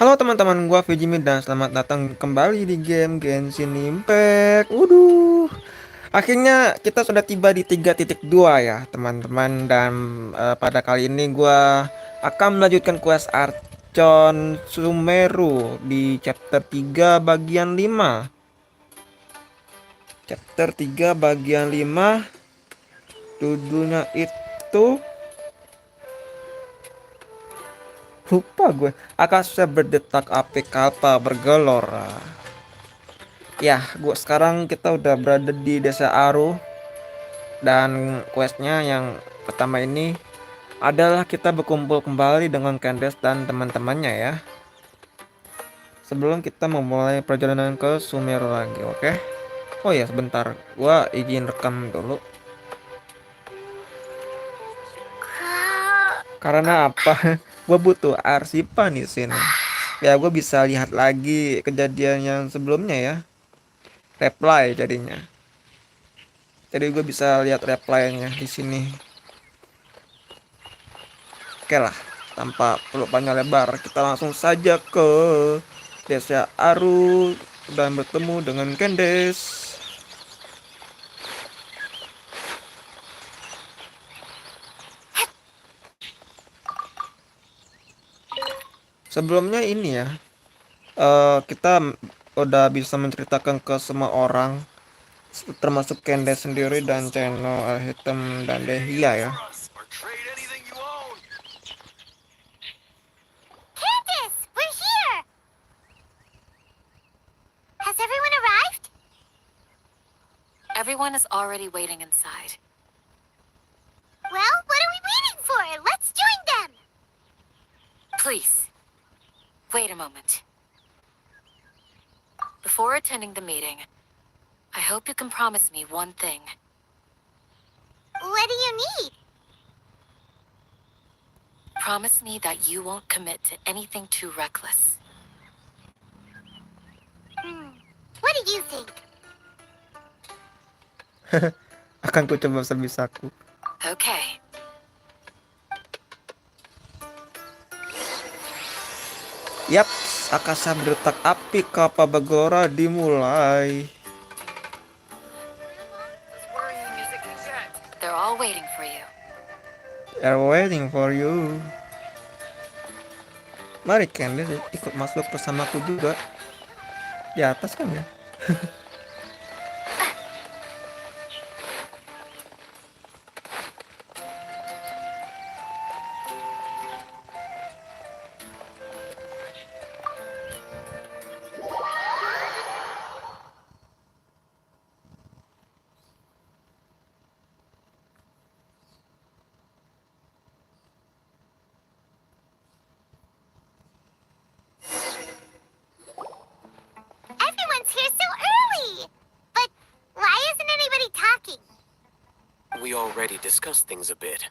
Halo teman-teman, gua Vijimi dan selamat datang kembali di game Genshin Impact. Akhirnya kita sudah tiba di 3.2 ya, teman-teman. Dan pada kali ini gua akan melanjutkan Quest Archon Sumeru di chapter 3 bagian 5. Chapter 3 bagian 5 judulnya itu lupa gue. Akasha Berdetak api Kalpa Bergelora. Ya, gua sekarang kita udah berada di desa Aru dan questnya yang pertama ini adalah kita berkumpul kembali dengan Candace dan teman-temannya ya. Sebelum kita memulai perjalanan ke Sumeru lagi, oke? Oh ya, sebentar, gua izin rekam dulu. Karena apa? Gua butuh arsipan di sini. Ya, gua bisa lihat lagi kejadian yang sebelumnya ya. Reply jadinya. Jadi gue bisa lihat reply-nya di sini. Oke lah, tanpa perlu panjang lebar, kita langsung saja ke desa Aru dan bertemu dengan Candace. Sebelumnya ini ya, kita udah bisa menceritakan ke semua orang, termasuk Candace sendiri dan Cyno, Alhaitham dan Dehya ya. Candace, we're here! Has everyone arrived? Everyone is already waiting inside. Well, what are we waiting for? Let's join them! Please, wait a moment. Before attending the meeting, I hope you can promise me one thing. What do you need? Promise me that you won't commit to anything too reckless. What do you think? Akan ku coba sebisaku. Okay. Yap, Akasha Berdetak api Kalpa Bergelora dimulai. They're all waiting for you. They're waiting for you. Mari Candace ikut masuk bersamaku juga. Di atas kan ya. Everyone's here so early! But why isn't anybody talking? We already discussed things a bit.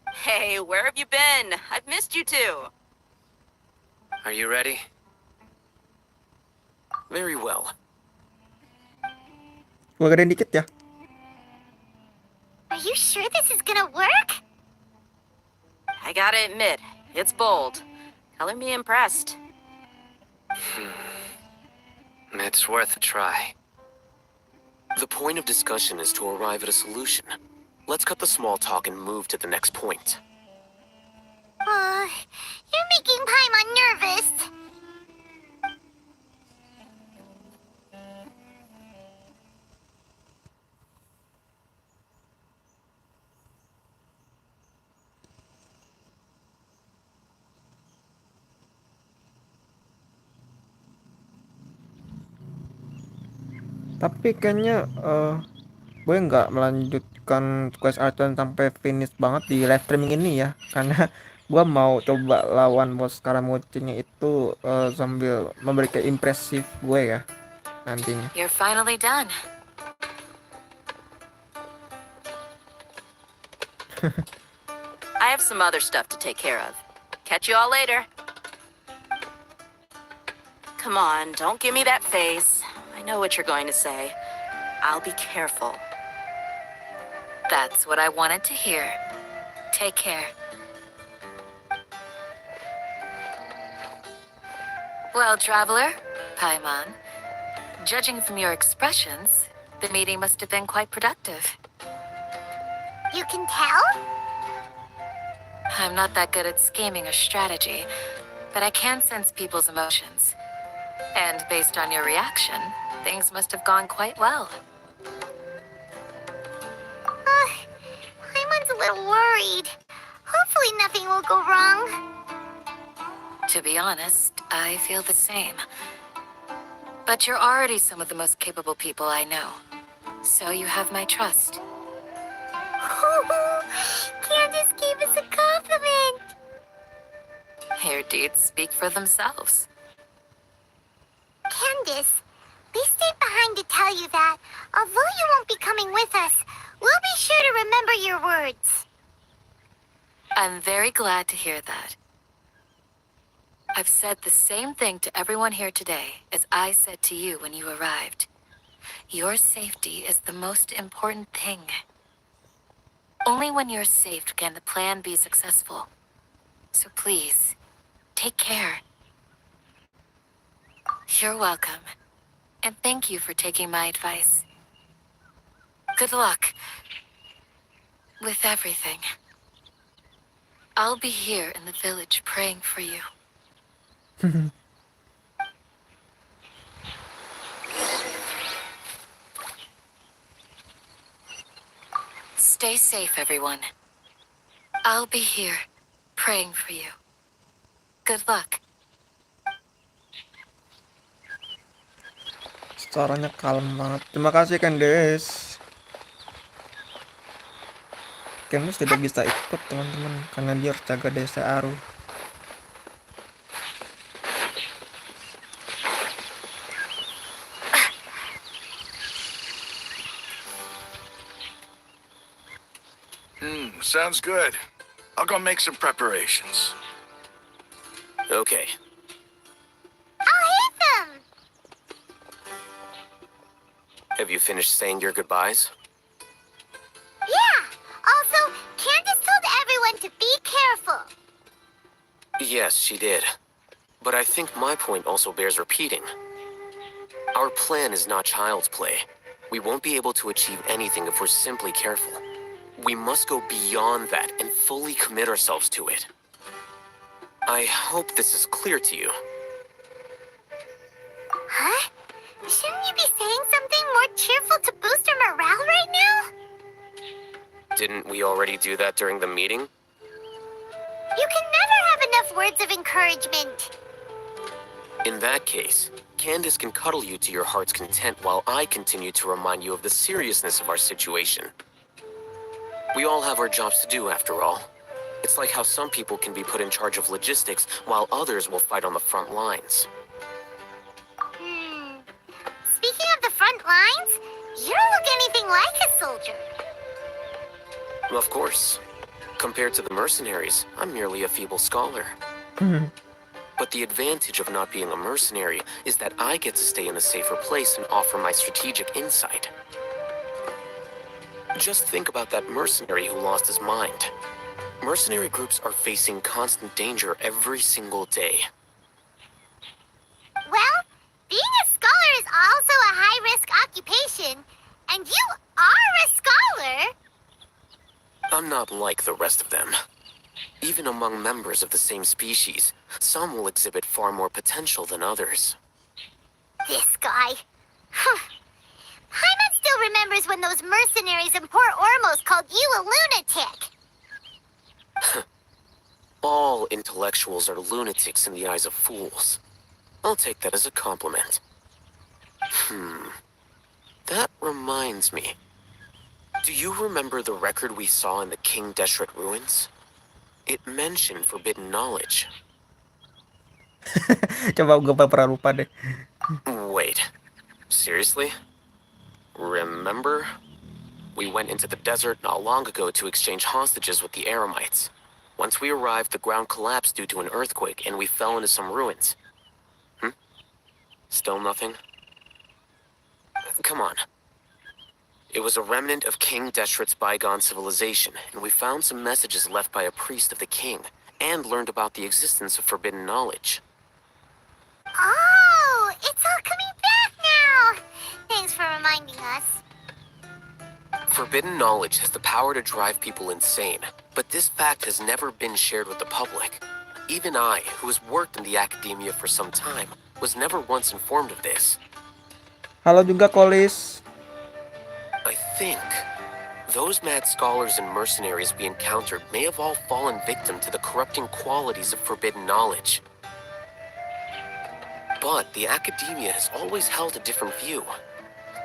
Hey, where have you been? I've missed you too. Are you ready? Very well. Gua gedein dikit ya. Are you sure this is gonna work? I gotta admit, it's bold. Color me impressed. It's worth a try. The point of discussion is to arrive at a solution. Let's cut the small talk and move to the next point. You're making Paimon nervous. Tapi kayaknya gue nggak melanjutkan Quest Archon sampai finish banget di live streaming ini ya. Karena gue mau coba lawan bos Karamochinya itu sambil memberikan impresif gue ya nantinya. You're finally done. I have some other stuff to take care of. Catch you all later. Come on, don't give me that face. I know what you're going to say. I'll be careful. That's what I wanted to hear. Take care. Well, traveler, Paimon, judging from your expressions, the meeting must have been quite productive. You can tell? I'm not that good at scheming or strategy, but I can sense people's emotions. And based on your reaction, things must have gone quite well. Paimon's a little worried. Hopefully nothing will go wrong. To be honest, I feel the same. But you're already some of the most capable people I know. So you have my trust. Candace gave us a compliment. Your deeds speak for themselves. Candace, we stayed behind to tell you that, although you won't be coming with us, we'll be sure to remember your words. I'm very glad to hear that. I've said the same thing to everyone here today as I said to you when you arrived. Your safety is the most important thing. Only when you're safe can the plan be successful. So please, take care. You're welcome. And thank you for taking my advice. Good luck. With everything. I'll be here in the village praying for you. Stay safe, everyone. I'll be here, praying for you. Good luck. Suaranya kalem banget. Terima kasih Candace. Candace tidak bisa ikut teman-teman karena dia harus jaga desa Aru. Sounds good. I'll go make some preparations. Okay. Alhaitham! Have you finished saying your goodbyes? Yeah! Also, Candace told everyone to be careful. Yes, she did. But I think my point also bears repeating. Our plan is not child's play. We won't be able to achieve anything if we're simply careful. We must go beyond that and fully commit ourselves to it. I hope this is clear to you. Huh? Shouldn't you be saying something more cheerful to boost our morale right now? Didn't we already do that during the meeting? You can never have enough words of encouragement. In that case, Candace can cuddle you to your heart's content while I continue to remind you of the seriousness of our situation. We all have our jobs to do, after all. It's like how some people can be put in charge of logistics while others will fight on the front lines. Speaking of the front lines, you don't look anything like a soldier. Of course. Compared to the mercenaries, I'm merely a feeble scholar. But the advantage of not being a mercenary is that I get to stay in a safer place and offer my strategic insight. Just think about that mercenary who lost his mind. Mercenary groups are facing constant danger every single day. Well, being a scholar is also a high-risk occupation, and you are a scholar. I'm not like the rest of them. Even among members of the same species, some will exhibit far more potential than others. This guy. Paimon still remembers when those mercenaries in Port Ormos called you a lunatic. All intellectuals are lunatics in the eyes of fools. I'll take that as a compliment. That reminds me. Do you remember the record we saw in the King Deshret ruins? It mentioned forbidden knowledge. Coba gue pernah lupa deh. Wait, seriously? Remember? We went into the desert not long ago to exchange hostages with the Eremites. Once we arrived, the ground collapsed due to an earthquake, and we fell into some ruins. Still nothing? Come on. It was a remnant of King Deshret's bygone civilization, and we found some messages left by a priest of the king, and learned about the existence of forbidden knowledge. Forbidden knowledge has the power to drive people insane, but this fact has never been shared with the public. Even I, who has worked in the academia for some time, was never once informed of this. Halo juga Kolis. I think those mad scholars and mercenaries we encountered may have all fallen victim to the corrupting qualities of forbidden knowledge. But the academia has always held a different view.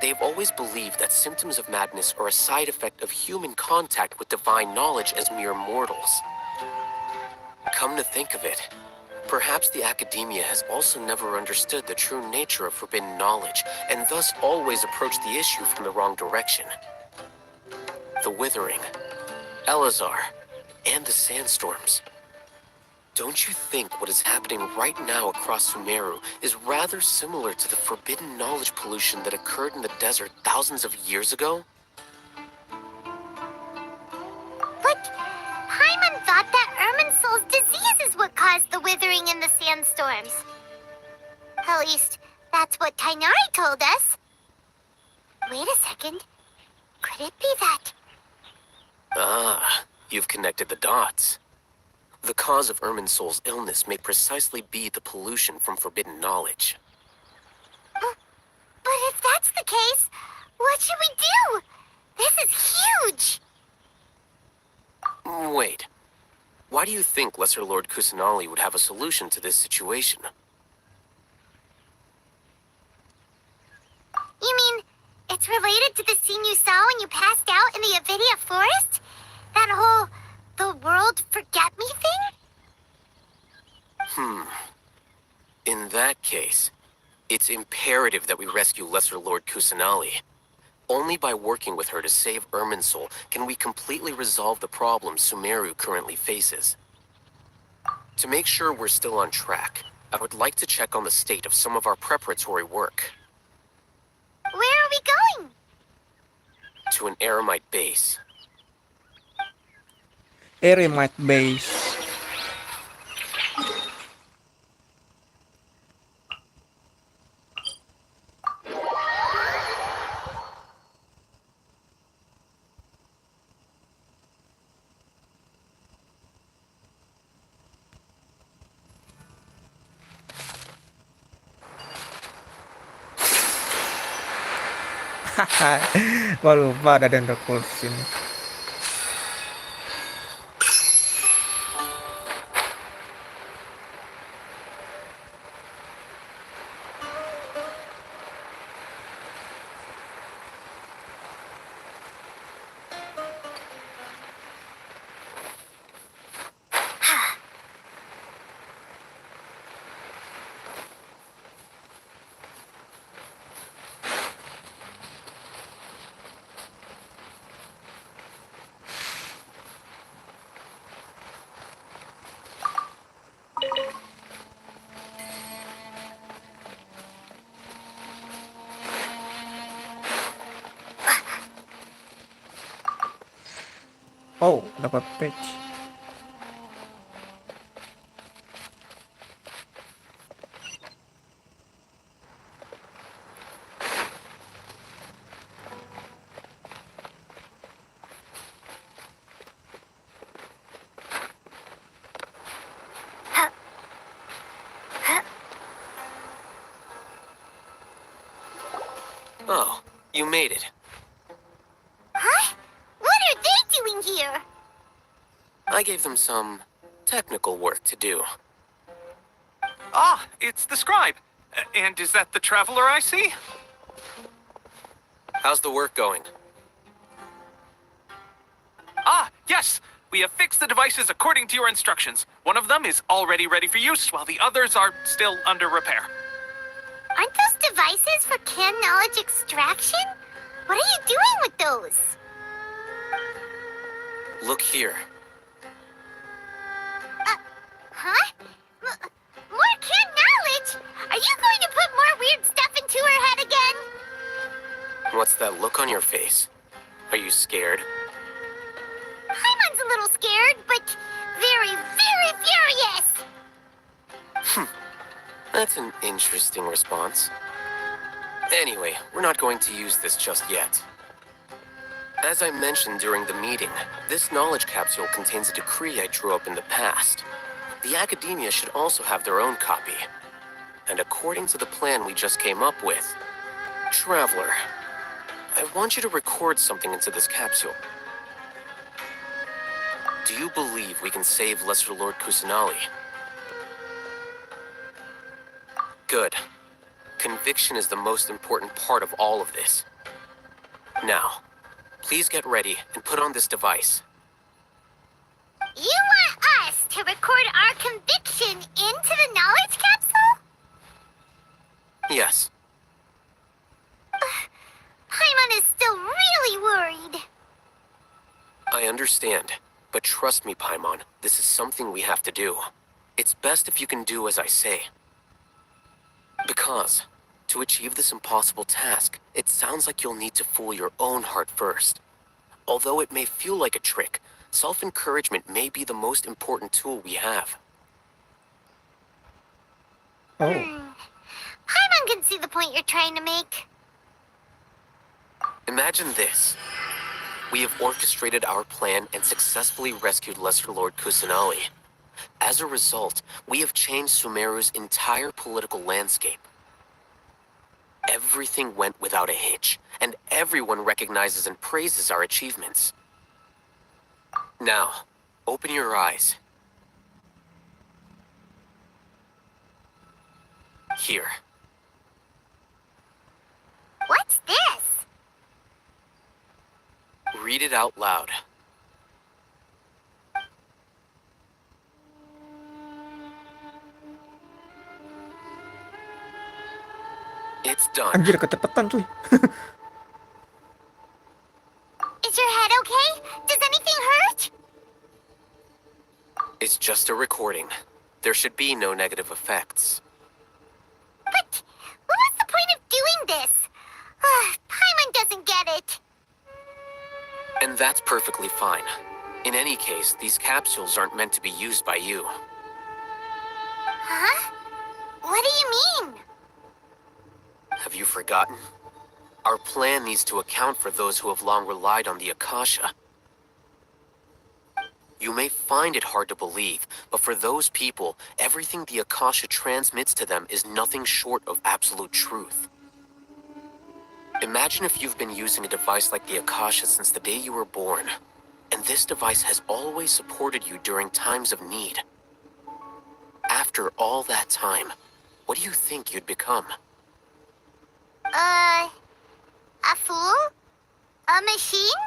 They've always believed that symptoms of madness are a side effect of human contact with divine knowledge as mere mortals. Come to think of it, perhaps the academia has also never understood the true nature of forbidden knowledge, and thus always approached the issue from the wrong direction. The Withering, Elazar, and the Sandstorms. Don't you think what is happening right now across Sumeru is rather similar to the forbidden knowledge pollution that occurred in the desert thousands of years ago? But Paimon thought that Irminsul's disease is what caused the withering and the sandstorms. At least, that's what Tainari told us. Wait a second. Could it be that? Ah, you've connected the dots. The cause of Irminsul's illness may precisely be the pollution from forbidden knowledge. But if that's the case, what should we do? This is huge! Wait. Why do you think Lesser Lord Kusanali would have a solution to this situation? You mean, it's related to the scene you saw when you passed out in the Avidia forest? That whole, the world forget me thing? In that case, it's imperative that we rescue Lesser Lord Kusanali. Only by working with her to save Irminsul can we completely resolve the problems Sumeru currently faces. To make sure we're still on track, I would like to check on the state of some of our preparatory work. Where are we going? To an Eremite base. Eremite Base. Gua lupa ada dendro sini. Oh, dapat patch. Oh, you made it. Huh? What are they doing here? I gave them some technical work to do. Ah, it's the scribe. And is that the traveler I see? How's the work going? Ah, yes. We have fixed the devices according to your instructions. One of them is already ready for use, while the others are still under repair. Aren't those devices for can knowledge extraction? What are you doing with those? Look here. Huh? More can knowledge? Are you going to put more weird stuff into her head again? What's that look on your face? Are you scared? Paimon's a little scared, but very, very furious! That's an interesting response. Anyway, we're not going to use this just yet. As I mentioned during the meeting, this knowledge capsule contains a decree I drew up in the past. The academia should also have their own copy. And according to the plan we just came up with, Traveler, I want you to record something into this capsule. Do you believe we can save Lesser Lord Kusanali? Good. Conviction is the most important part of all of this. Now, please get ready and put on this device. You want us to record our conviction into the knowledge capsule? Yes. Paimon is still really worried. I understand, but trust me, Paimon, this is something we have to do. It's best if you can do as I say. Because, to achieve this impossible task, it sounds like you'll need to fool your own heart first. Although it may feel like a trick, self-encouragement may be the most important tool we have. Oh, Paimon can see the point you're trying to make. Imagine this. We have orchestrated our plan and successfully rescued Lesser Lord Kusanali. As a result, we have changed Sumeru's entire political landscape. Everything went without a hitch, and everyone recognizes and praises our achievements. Now, open your eyes. Here. What's this? Read it out loud. It's done. anjir kecepatan cuy. Is your head okay? Does anything hurt? It's just a recording. There should be no negative effects. But what was the point of doing this? Paimon doesn't get it. And that's perfectly fine. In any case, these capsules aren't meant to be used by you. Huh? What do you mean? Have you forgotten? Our plan needs to account for those who have long relied on the Akasha. You may find it hard to believe, but for those people, everything the Akasha transmits to them is nothing short of absolute truth. Imagine if you've been using a device like the Akasha since the day you were born, and this device has always supported you during times of need. After all that time, what do you think you'd become? A fool? A machine?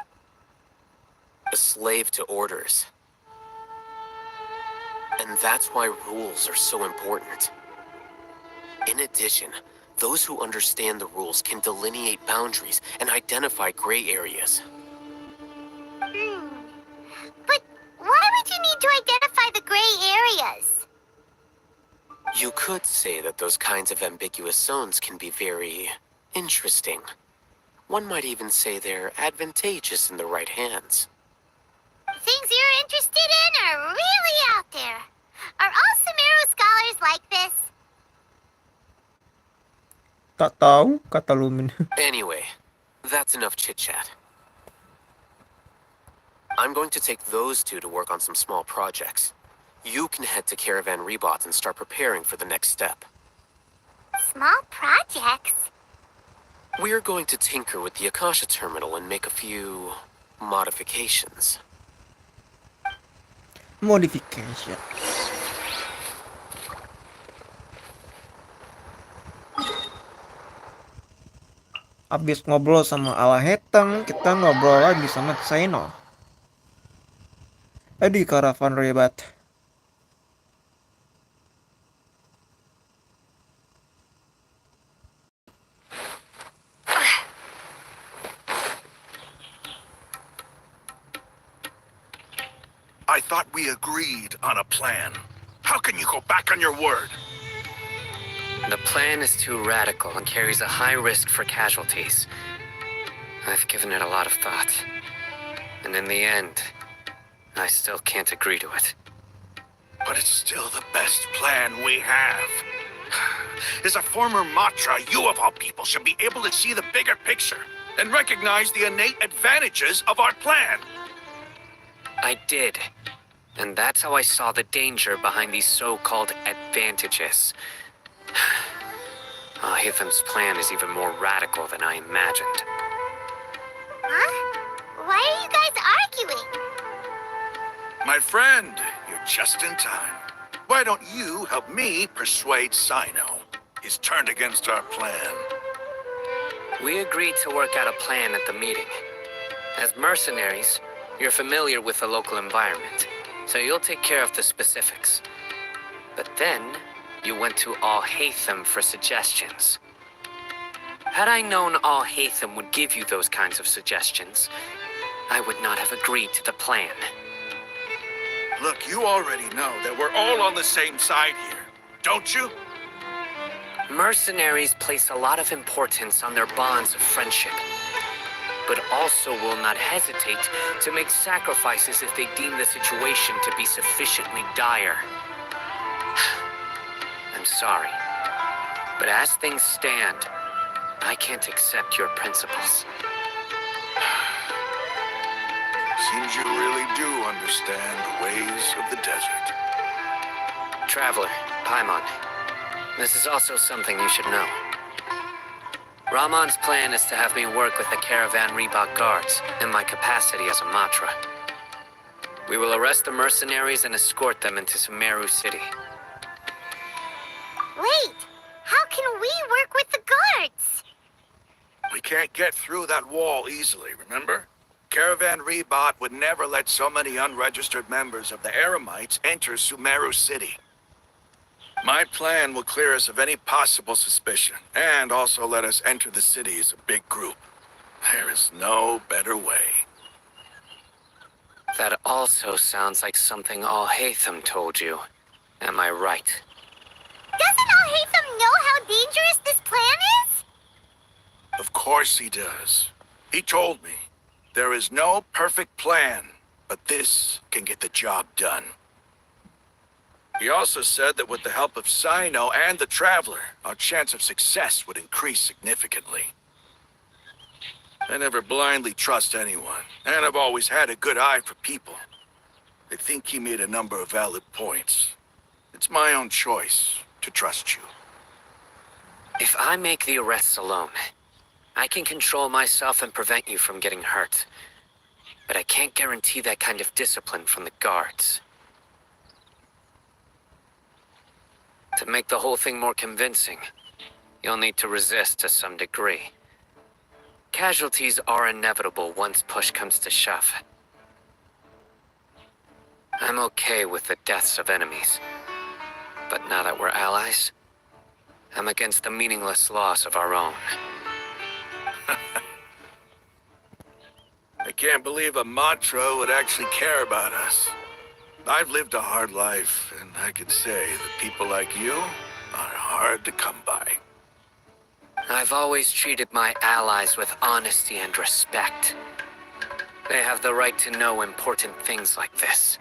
A slave to orders. And that's why rules are so important. In addition, those who understand the rules can delineate boundaries and identify gray areas. But why would you need to identify the gray areas? You could say that those kinds of ambiguous zones can be very interesting. One might even say they're advantageous in the right hands. Things you're interested in are really out there. Are all Sumeru scholars like this? Tak tahu kata Lumine. Anyway, that's enough chit-chat. I'm going to take those two to work on some small projects. You can head to Caravan Rebot and start preparing for the next step. Small projects? We're going to tinker with the Akasha terminal and make a few modifications. Modification. Abis ngobrol sama Alhaitham, kita ngobrol lagi sama Cyno. Di Caravan Rebot. I thought we agreed on a plan. How can you go back on your word? The plan is too radical and carries a high risk for casualties. I've given it a lot of thought. And in the end, I still can't agree to it. But it's still the best plan we have. As a former Matra, you of all people should be able to see the bigger picture. and recognize the innate advantages of our plan. I did. And that's how I saw the danger behind these so-called advantages. Alhaitham's plan is even more radical than I imagined. Huh? Why are you guys arguing? My friend, you're just in time. Why don't you help me persuade Cyno? He's turned against our plan. We agreed to work out a plan at the meeting. As mercenaries, you're familiar with the local environment, so you'll take care of the specifics. But then, you went to Alhaitham for suggestions. Had I known Alhaitham would give you those kinds of suggestions, I would not have agreed to the plan. Look, you already know that we're all on the same side here, don't you? Mercenaries place a lot of importance on their bonds of friendship, but also will not hesitate to make sacrifices if they deem the situation to be sufficiently dire. I'm sorry, but as things stand, I can't accept your principles. Seems you really do understand the ways of the desert. Traveler, Paimon, this is also something you should know. Rahman's plan is to have me work with the Caravan Reebok guards in my capacity as a Matra. We will arrest the mercenaries and escort them into Sumeru City. Wait, how can we work with the guards? We can't get through that wall easily, remember? Caravan Reebok would never let so many unregistered members of the Eremites enter Sumeru City. My plan will clear us of any possible suspicion, and also let us enter the city as a big group. There is no better way. That also sounds like something Alhaitham told you. Am I right? Doesn't Alhaitham know how dangerous this plan is? Of course he does. He told me, there is no perfect plan, but this can get the job done. He also said that with the help of Cyno and the Traveler, our chance of success would increase significantly. I never blindly trust anyone, and I've always had a good eye for people. I think he made a number of valid points. It's my own choice to trust you. If I make the arrests alone, I can control myself and prevent you from getting hurt. But I can't guarantee that kind of discipline from the guards. To make the whole thing more convincing, you'll need to resist to some degree. Casualties are inevitable once push comes to shove. I'm okay with the deaths of enemies. But now that we're allies, I'm against the meaningless loss of our own. I can't believe a Matra would actually care about us. I've lived a hard life, and I can say that people like you are hard to come by. I've always treated my allies with honesty and respect. They have the right to know important things like this.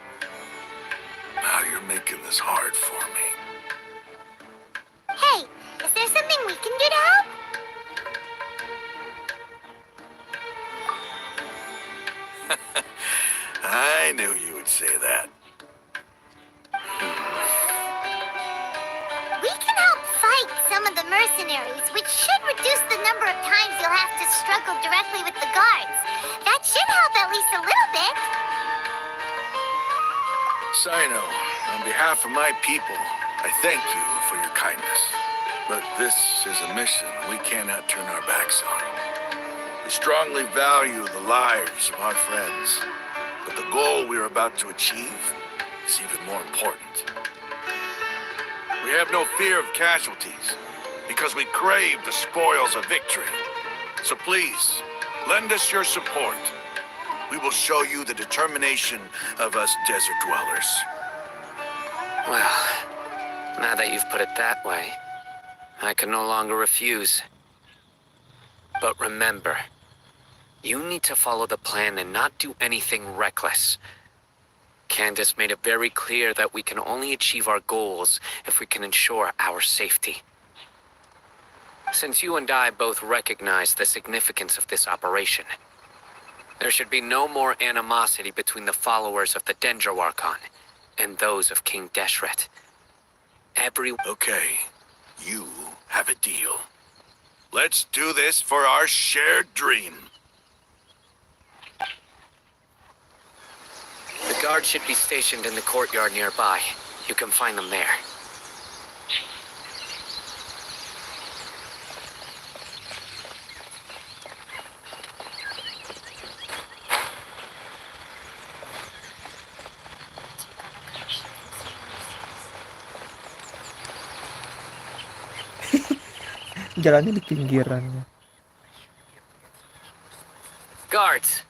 Now you're making this hard for me. Hey, is there something we can do to help? I knew you would say that. We can help fight some of the mercenaries, which should reduce the number of times you'll have to struggle directly with the guards. That should help at least a little bit. Cyno, on behalf of my people, I thank you for your kindness. But this is a mission we cannot turn our backs on. We strongly value the lives of our friends, but the goal we're about to achieve is even more important. We have no fear of casualties, because we crave the spoils of victory. So please, lend us your support. We will show you the determination of us desert dwellers. Well, now that you've put it that way, I can no longer refuse. But remember, you need to follow the plan and not do anything reckless. Candace made it very clear that we can only achieve our goals if we can ensure our safety. Since you and I both recognize the significance of this operation, there should be no more animosity between the followers of the Dendro Archon and those of King Deshret. Okay, you have a deal. Let's do this for our shared dream. The guards should be stationed in the courtyard nearby. You can find them there. Jalannya di pinggirannya. Guards!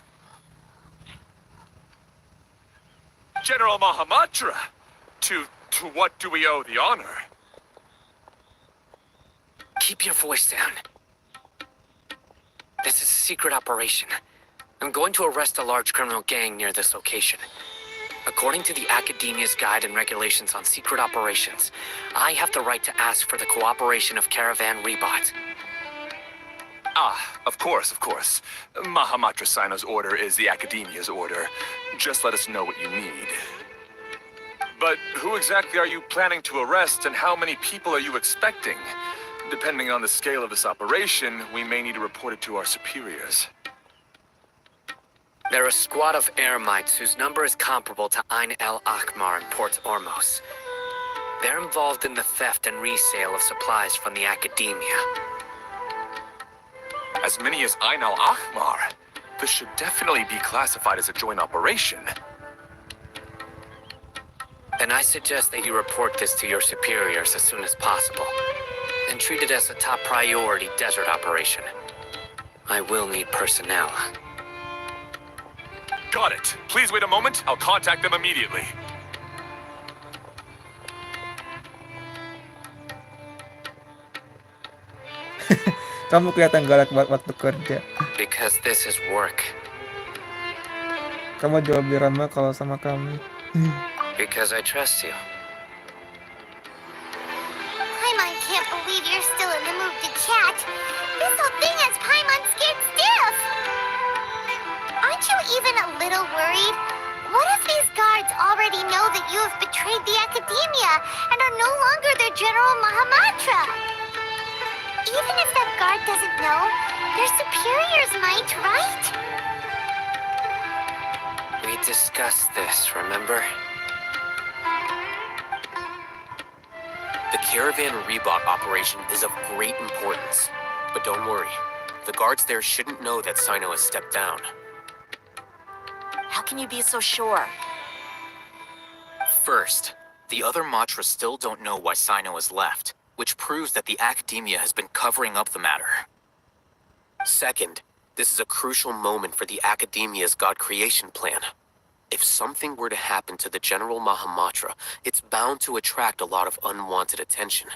General Mahamatra! To what do we owe the honor? Keep your voice down. This is a secret operation. I'm going to arrest a large criminal gang near this location. According to the Academia's Guide and Regulations on Secret Operations, I have the right to ask for the cooperation of Caravan Rebot. Of course. Mahamatra Cyno's order is the Academia's order. Just let us know what you need. But who exactly are you planning to arrest, and how many people are you expecting? Depending on the scale of this operation, we may need to report it to our superiors. They're a squad of Eremites whose number is comparable to Ain El Akhmar in Port Ormos. They're involved in the theft and resale of supplies from the Academia. As many as Ain Al Akhmar? This should definitely be classified as a joint operation. Then I suggest that you report this to your superiors as soon as possible, and treat it as a top priority desert operation. I will need personnel. Got it. Please wait a moment. I'll contact them immediately. Kamu kelihatan galak waktu kerja. Because this is work. Kamu jauh lebih ramah kalau sama kami. Because I trust you. Paimon can't believe you're still in the mood to chat. This whole thing has Paimon scared stiff. Aren't you even a little worried? What if these guards already know that you have betrayed the Academia and are no longer their General Mahamatra? Even if that guard doesn't know, their superiors might, right? We discussed this, remember? The Caravan Rebot operation is of great importance. But don't worry, the guards there shouldn't know that Cyno has stepped down. How can you be so sure? First, the other Matras still don't know why Cyno has left, which proves that the Academia has been covering up the matter. Second, this is a crucial moment for the Academia's God creation plan. If something were to happen to the General Mahamatra, it's bound to attract a lot of unwanted attention.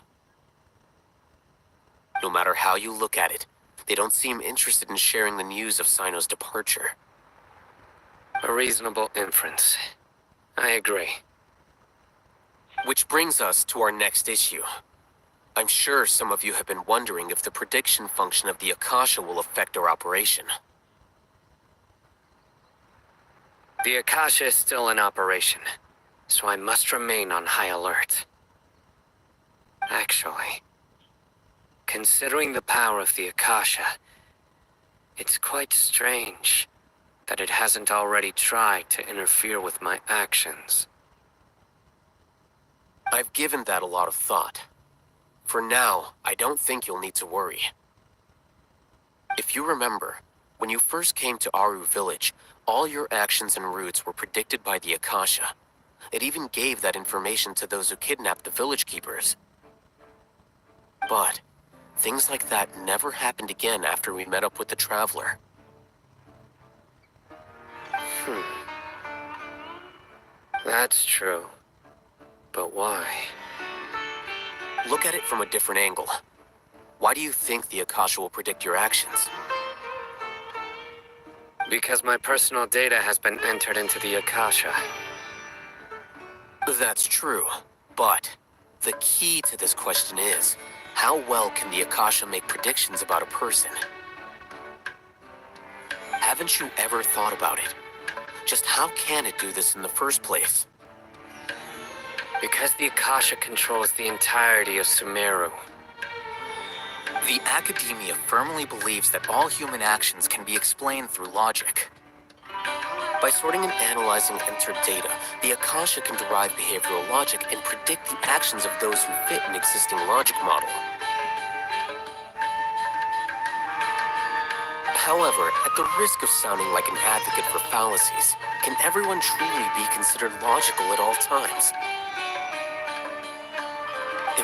No matter how you look at it, they don't seem interested in sharing the news of Cyno's departure. A reasonable inference. I agree. Which brings us to our next issue. I'm sure some of you have been wondering if the prediction function of the Akasha will affect our operation. The Akasha is still in operation, so I must remain on high alert. Actually, considering the power of the Akasha, it's quite strange that it hasn't already tried to interfere with my actions. I've given that a lot of thought. For now, I don't think you'll need to worry. If you remember, when you first came to Aru village, all your actions and routes were predicted by the Akasha. It even gave that information to those who kidnapped the village keepers. But things like that never happened again after we met up with the Traveler. That's true. But why? Look at it from a different angle. Why do you think the Akasha will predict your actions? Because my personal data has been entered into the Akasha. That's true, but the key to this question is, How well can the Akasha make predictions about a person? Haven't you ever thought about it? Just how can it do this in the first place? Because the Akasha controls the entirety of Sumeru. The academia firmly believes that all human actions can be explained through logic. By sorting and analyzing entered data, the Akasha can derive behavioral logic and predict the actions of those who fit an existing logic model. However, at the risk of sounding like an advocate for fallacies, can everyone truly be considered logical at all times?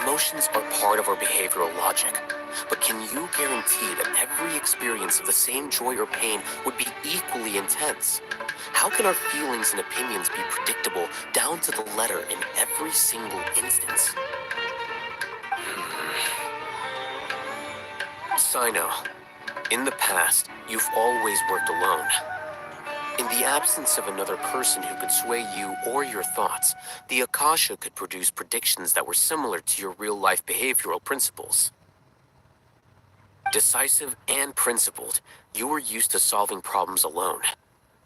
Emotions are part of our behavioral logic, but can you guarantee that every experience of the same joy or pain would be equally intense? How can our feelings and opinions be predictable down to the letter in every single instance? Cyno, in the past, you've always worked alone. In the absence of another person who could sway you or your thoughts, the Akasha could produce predictions that were similar to your real-life behavioral principles. Decisive and principled, you were used to solving problems alone.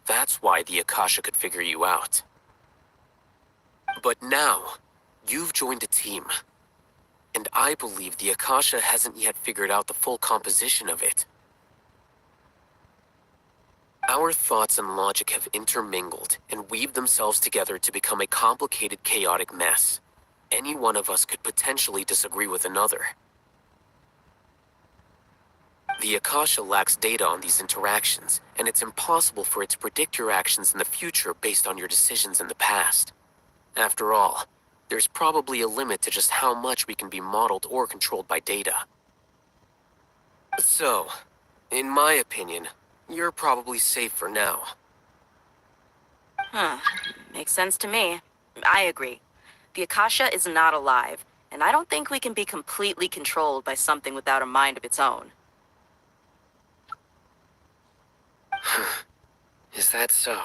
That's why the Akasha could figure you out. But now, you've joined a team. And I believe the Akasha hasn't yet figured out the full composition of it. Our thoughts and logic have intermingled and weaved themselves together to become a complicated, chaotic mess. Any one of us could potentially disagree with another. The Akasha lacks data on these interactions, and it's impossible for it to predict your actions in the future based on your decisions in the past. After all, there's probably a limit to just how much we can be modeled or controlled by data. So, in my opinion, you're probably safe for now. Makes sense to me. I agree. The Akasha is not alive, and I don't think we can be completely controlled by something without a mind of its own. Is that so?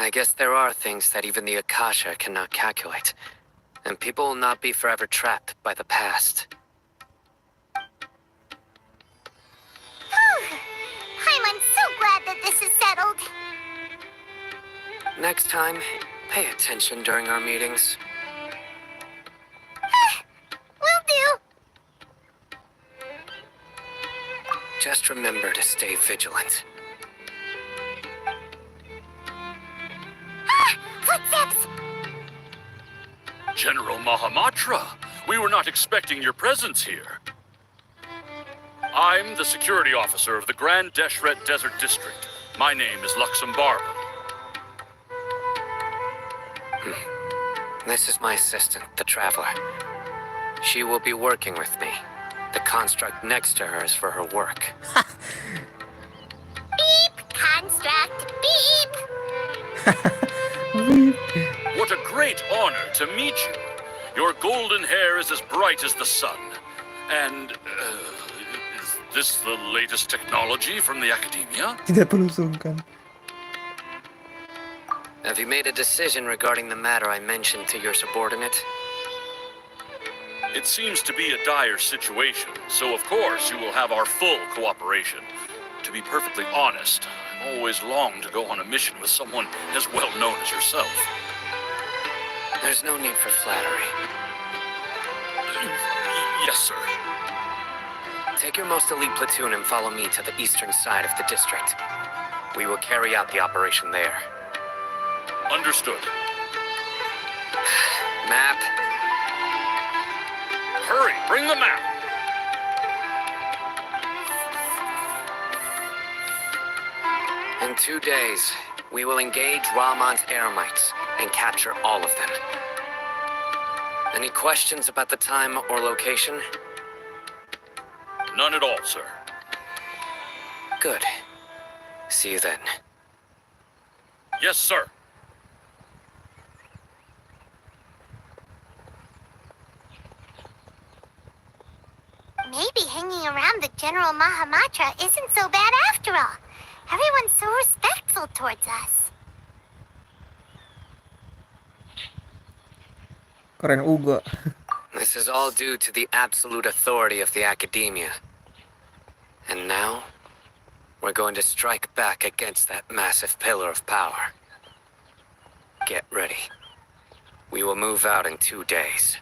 I guess there are things that even the Akasha cannot calculate, and people will not be forever trapped by the past. I'm so glad that this is settled. Next time, pay attention during our meetings. Will do. Just remember to stay vigilant. Footsteps! General Mahamatra, we were not expecting your presence here. I'm the security officer of the Grand Deshret Desert District. My name is Luxembourg. This is my assistant, the Traveler. She will be working with me. The construct next to her is for her work. Beep! Construct! Beep! What a great honor to meet you. Your golden hair is as bright as the sun. And, is this the latest technology from the Academia? Tidak perlu sungkan. Have you made a decision regarding the matter I mentioned to your subordinate? It seems to be a dire situation, so of course you will have our full cooperation. To be perfectly honest, I've always longed to go on a mission with someone as well known as yourself. There's no need for flattery. Yes, sir. Take your most elite platoon and follow me to the eastern side of the district. We will carry out the operation there. Understood. Map. Hurry, bring the map. In 2 days, we will engage Ramon's Eremites and capture all of them. Any questions about the time or location? None at all, sir. Good. See you then. Yes, sir. Maybe hanging around the General Mahamatra isn't so bad after all. Everyone's so respectful towards us. Keren juga. This is all due to the absolute authority of the Academia. And now, we're going to strike back against that massive pillar of power. Get ready. We will move out in 2 days.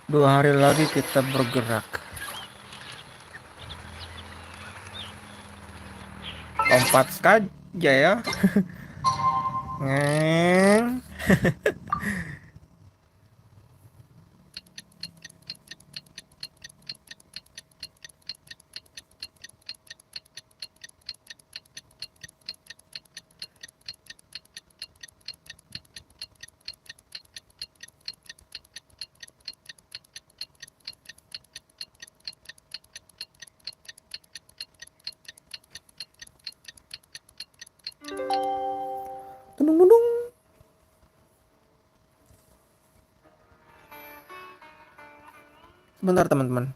Dua hari lagi kita bergerak. Lompat saja ya. Ngeng. Tudung-tudung. Sebentar teman-teman.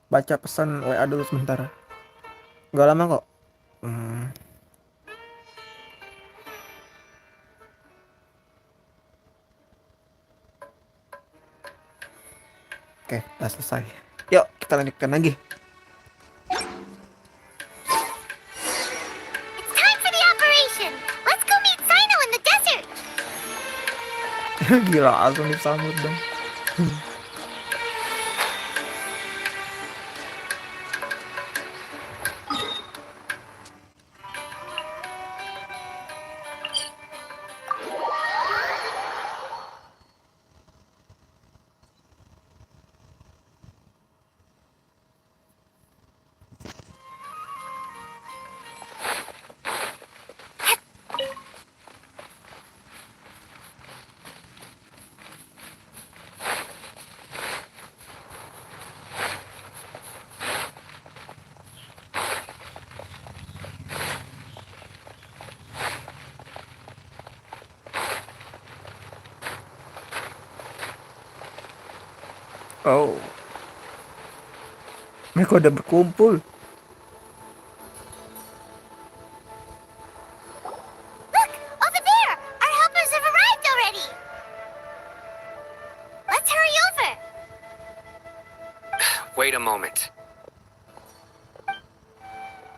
Baca pesan WA dulu sebentar. Gak lama kok. Oke, udah selesai. Yuk, kita lanjutkan lagi. It's time for the operation. Let's go meet Cyno in the desert. Gila, langsung disambut dong. Oh. Mereka udah berkumpul. Look, over there. Our helpers have arrived already. Let's hurry over. Wait a moment.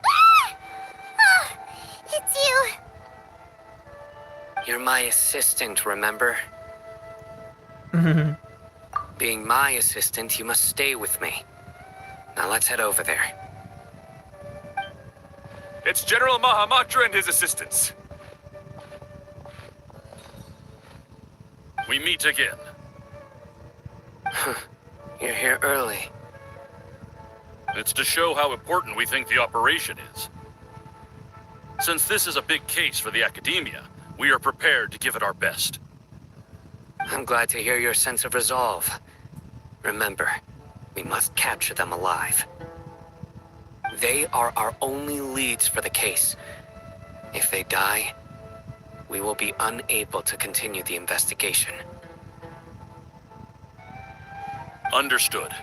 Ah! Oh, it's you. You're my assistant, remember? Being my assistant, you must stay with me. Now let's head over there. It's General Mahamatra and his assistants. We meet again. You're here early. It's to show how important we think the operation is. Since this is a big case for the Academia, we are prepared to give it our best. I'm glad to hear your sense of resolve. Remember, we must capture them alive. They are our only leads for the case. If they die, we will be unable to continue the investigation. Understood.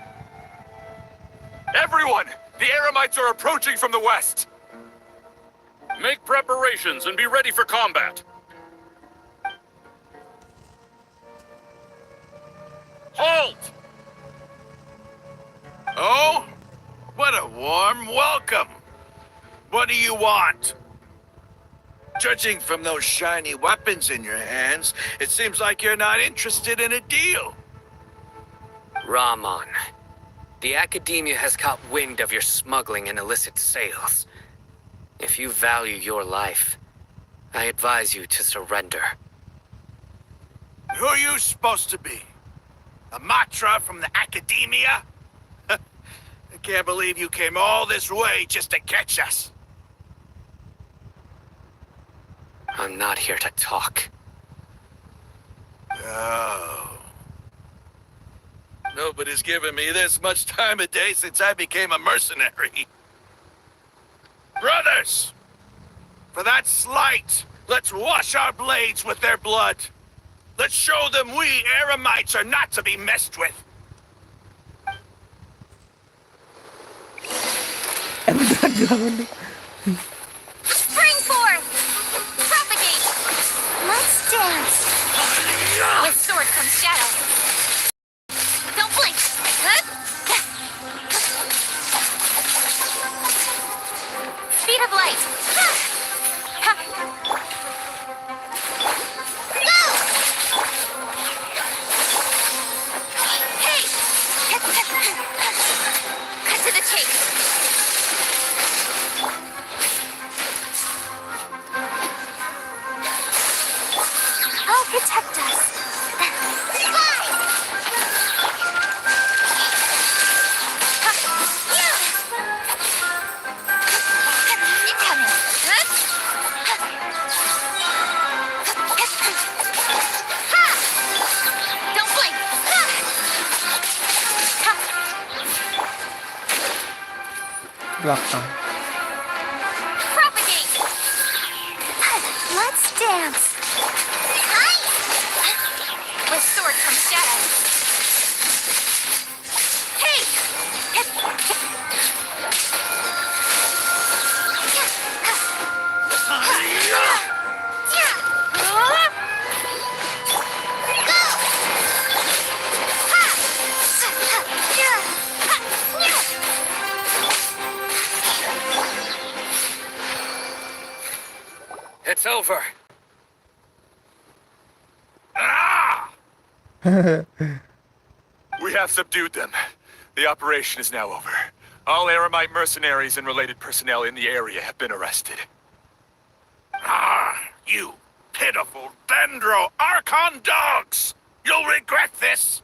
Everyone! The Eremites are approaching from the west! Make preparations and be ready for combat. Halt! Oh? What a warm welcome. What do you want? Judging from those shiny weapons in your hands, it seems like you're not interested in a deal. Rahman, the Academia has caught wind of your smuggling and illicit sales. If you value your life, I advise you to surrender. Who are you supposed to be? A Matra from the Academia? I can't believe you came all this way just to catch us. I'm not here to talk. Oh. Nobody's given me this much time of day since I became a mercenary. Brothers! For that slight, let's wash our blades with their blood. Let's show them we Eremites are not to be messed with. Jangan dong. Spring forth! Propagate! Let's dance! With sword comes shadow. Don't blink! Speed of light! Go! Hey! Cut to the chase! Oh, protect us! Fly! Incoming! Ha! Don't blink! Belakang. Propagate! Let's dance! Hi! With sword comes shadow. Hey! Go! It's over. We have subdued them. The operation is now over. All Aramite mercenaries and related personnel in the area have been arrested. You pitiful Dendro Archon dogs! You'll regret this!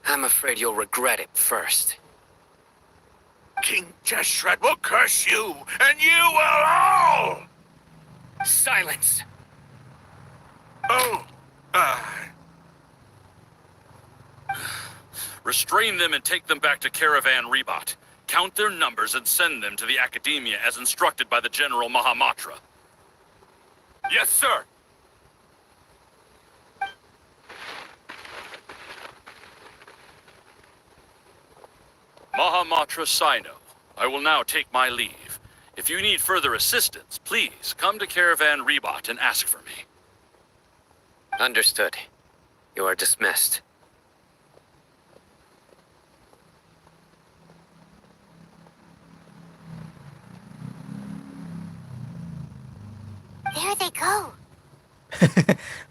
I'm afraid you'll regret it first. King Jeshret will curse you, and you will all! Silence! Oh, Restrain them and take them back to Caravan Rebot. Count their numbers and send them to the Academia as instructed by the General Mahamatra. Yes, sir! Mahamatra Cyno, I will now take my leave. If you need further assistance, please come to Caravan Rebot and ask for me. Understood. You are dismissed. There they go.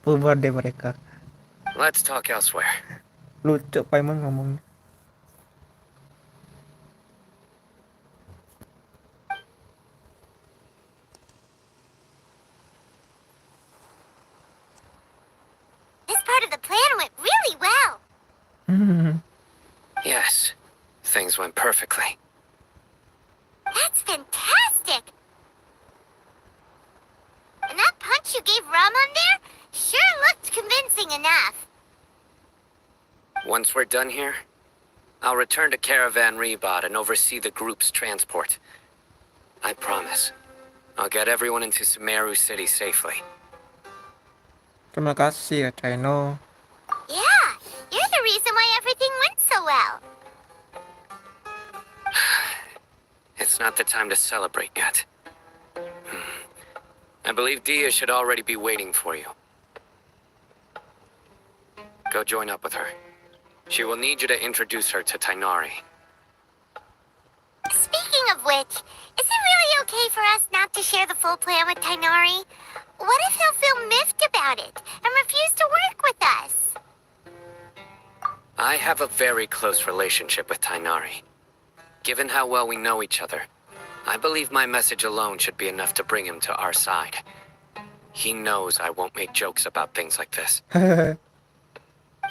Bubar deh mereka. Let's talk elsewhere. Lucu Paimon ngomong. This part of the plan went really well. Yes, things went perfectly. That's fantastic. And that punch you gave Ramon there sure looked convincing enough. Once we're done here, I'll return to Caravan Rebot and oversee the group's transport. I promise. I'll get everyone into Sumeru City safely. Terima kasih ya Cyno. Yeah, you're the reason why everything went so well. It's not the time to celebrate yet. I believe Dehya should already be waiting for you. Go join up with her. She will need you to introduce her to Tighnari. Speaking of which, is it really okay for us not to share the full plan with Tighnari? What if they'll feel miffed about it and refuse to work with us? I have a very close relationship with Tighnari. Given how well we know each other, I believe my message alone should be enough to bring him to our side. He knows I won't make jokes about things like this.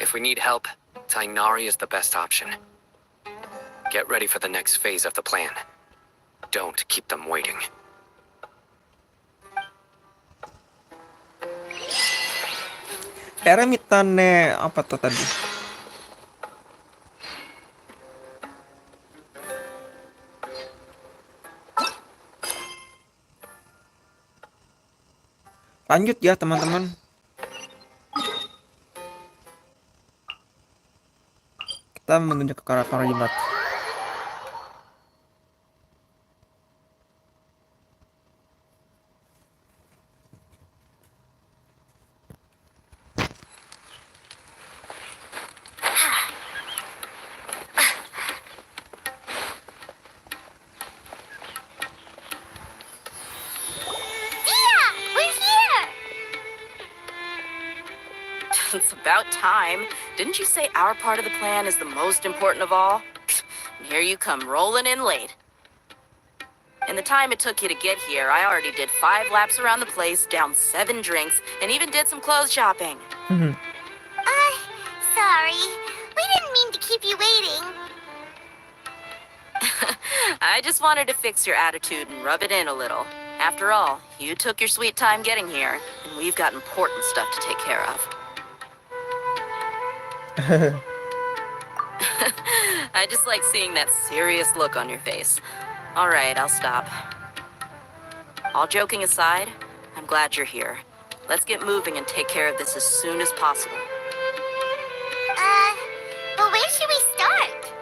If we need help, Tighnari is the best option. Get ready for the next phase of the plan. Don't keep them waiting. Eremitannya apa tuh tadi? Lanjut ya teman-teman. Kita menuju ke Kalpa Bergelora. It's about time. Didn't you say our part of the plan is the most important of all? And here you come rolling in late. In the time it took you to get here, I already did 5 laps around the place, downed 7 drinks, and even did some clothes shopping. Sorry. We didn't mean to keep you waiting. I just wanted to fix your attitude and rub it in a little. After all, you took your sweet time getting here, and we've got important stuff to take care of. I just like seeing that serious look on your face. All right, I'll stop. All joking aside, I'm glad you're here. Let's get moving and take care of this as soon as possible. But where should we start?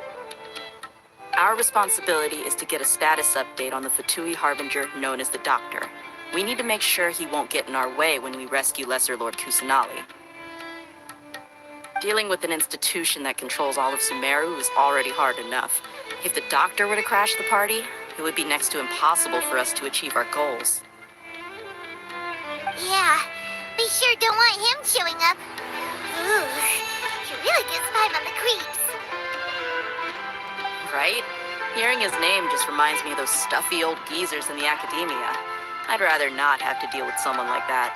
Our responsibility is to get a status update on the Fatui Harbinger known as the Doctor. We need to make sure he won't get in our way when we rescue Lesser Lord Kusanali. Dealing with an institution that controls all of Sumeru is already hard enough. If the Doctor were to crash the party, it would be next to impossible for us to achieve our goals. Yeah, we sure don't want him showing up. Ooh, he really gives Paimon the creeps. Right? Hearing his name just reminds me of those stuffy old geezers in the academia. I'd rather not have to deal with someone like that.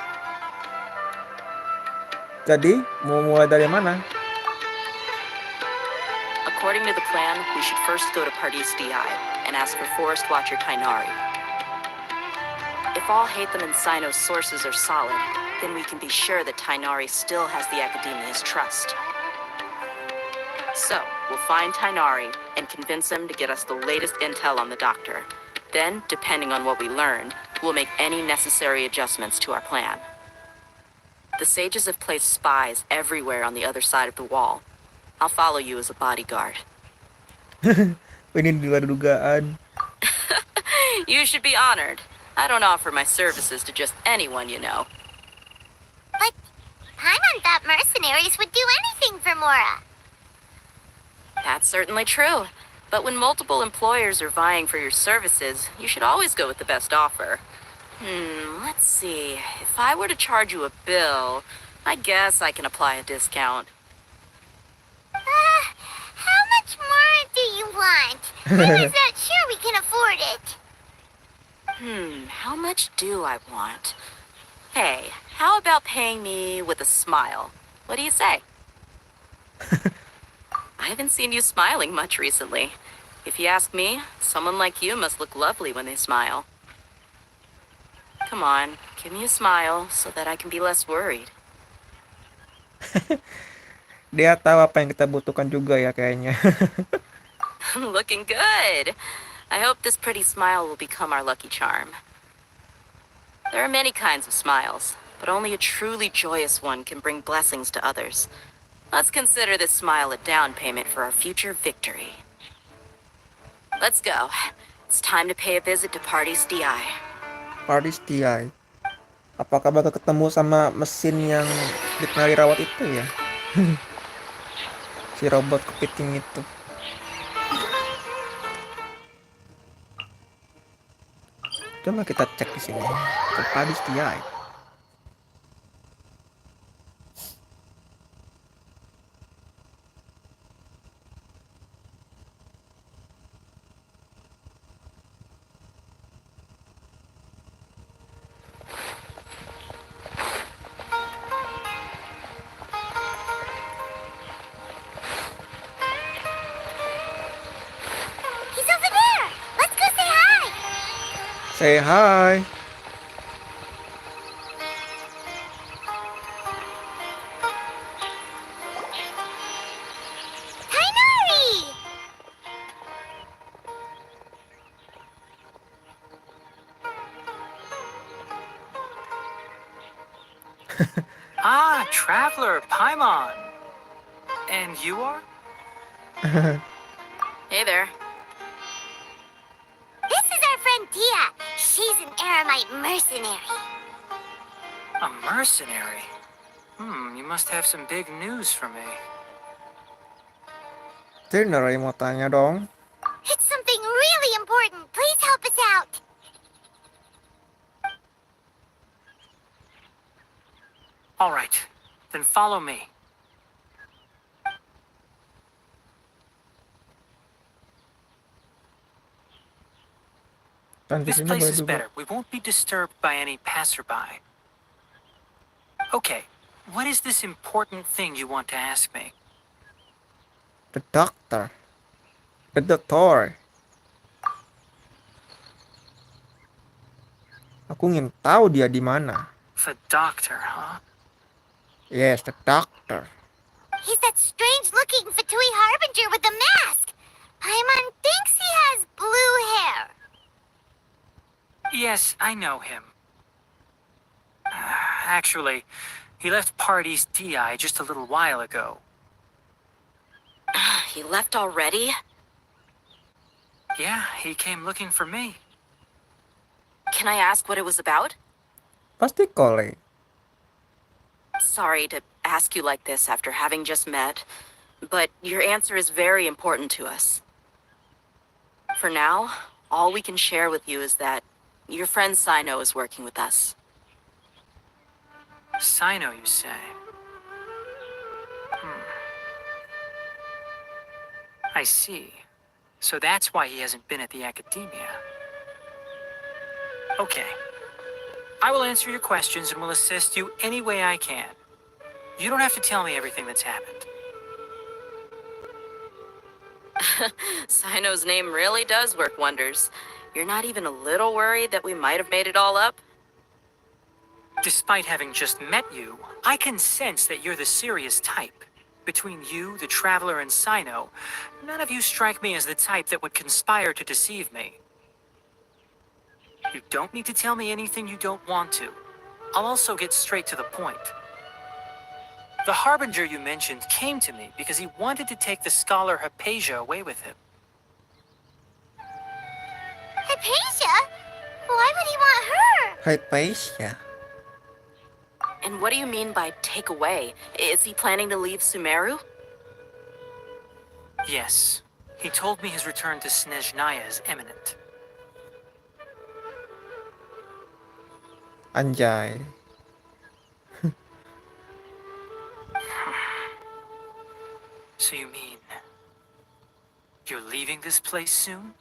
Jadi, mau mulai dari mana? According to the plan, we should first go to Pardis Dehya and ask for Forest Watcher Tainari. If Alhaitham and Cyno's sources are solid, then we can be sure that Tainari still has the Academia's trust. So, we'll find Tainari and convince him to get us the latest intel on the Doctor. Then, depending on what we learn, we'll make any necessary adjustments to our plan. The sages have placed spies everywhere on the other side of the wall. I'll follow you as a bodyguard. Ini di luar dugaan. You should be honored. I don't offer my services to just anyone you know. But Paimon thought mercenaries would do anything for Mora. That's certainly true. But when multiple employers are vying for your services, you should always go with the best offer. Let's see. If I were to charge you a bill, I guess I can apply a discount. How much more do you want? I'm not sure we can afford it. How much do I want? Hey, how about paying me with a smile? What do you say? I haven't seen you smiling much recently. If you ask me, someone like you must look lovely when they smile. Come on, give me a smile so that I can be less worried. Dia tahu apa yang kita butuhkan juga ya kayaknya. Looking good. I hope this pretty smile will become our lucky charm. There are many kinds of smiles, but only a truly joyous one can bring blessings to others. Let's consider this smile a down payment for our future victory. Let's go. It's time to pay a visit to Pardis Dehya. Pardis Dehya. Apakah bakal ketemu sama mesin yang dikenali rawat itu ya? Si robot kepiting itu. Coba kita cek di sini. Ke Pardis Dehya. He's over there. Let's go say hi. Say hi. Tainari! Ah, Traveler, Paimon. And you are? Hey there. This is our friend Dehya. She's an Aramite mercenary. A mercenary? You must have some big news for me. Bener yang mau tanya dong. It's something really important. Please help us out. All right. Then follow me. This Transitionnya place boleh is dulu. better. We won't be disturbed by any passerby. Okay, what is this important thing you want to ask me? The doctor. The doctor. Aku ingin tahu dia di mana. The doctor, huh? Yes, the doctor. He's that strange-looking Fatui Harbinger with the mask. Paimon thinks he has blue hair. Yes, I know him. Actually, he left Part East Dehya just a little while ago. He left already? Yeah, he came looking for me. Can I ask what it was about? Pasti Kole. Sorry to ask you like this after having just met, but your answer is very important to us. For now, all we can share with you is that your friend Cyno is working with us. Cyno, you say? I see. So that's why he hasn't been at the academia. Okay. I will answer your questions and will assist you any way I can. You don't have to tell me everything that's happened. Cyno's name really does work wonders. You're not even a little worried that we might have made it all up? Despite having just met you, I can sense that you're the serious type. Between you, the Traveler, and Cyno, none of you strike me as the type that would conspire to deceive me. You don't need to tell me anything you don't want to. I'll also get straight to the point. The Harbinger you mentioned came to me because he wanted to take the scholar Hypatia away with him. Hypatia? Why would he want her? Hypatia. And what do you mean by take away? Is he planning to leave Sumeru? Yes. He told me his return to Snezhnaya is imminent. Anjay. So you mean you're leaving this place soon?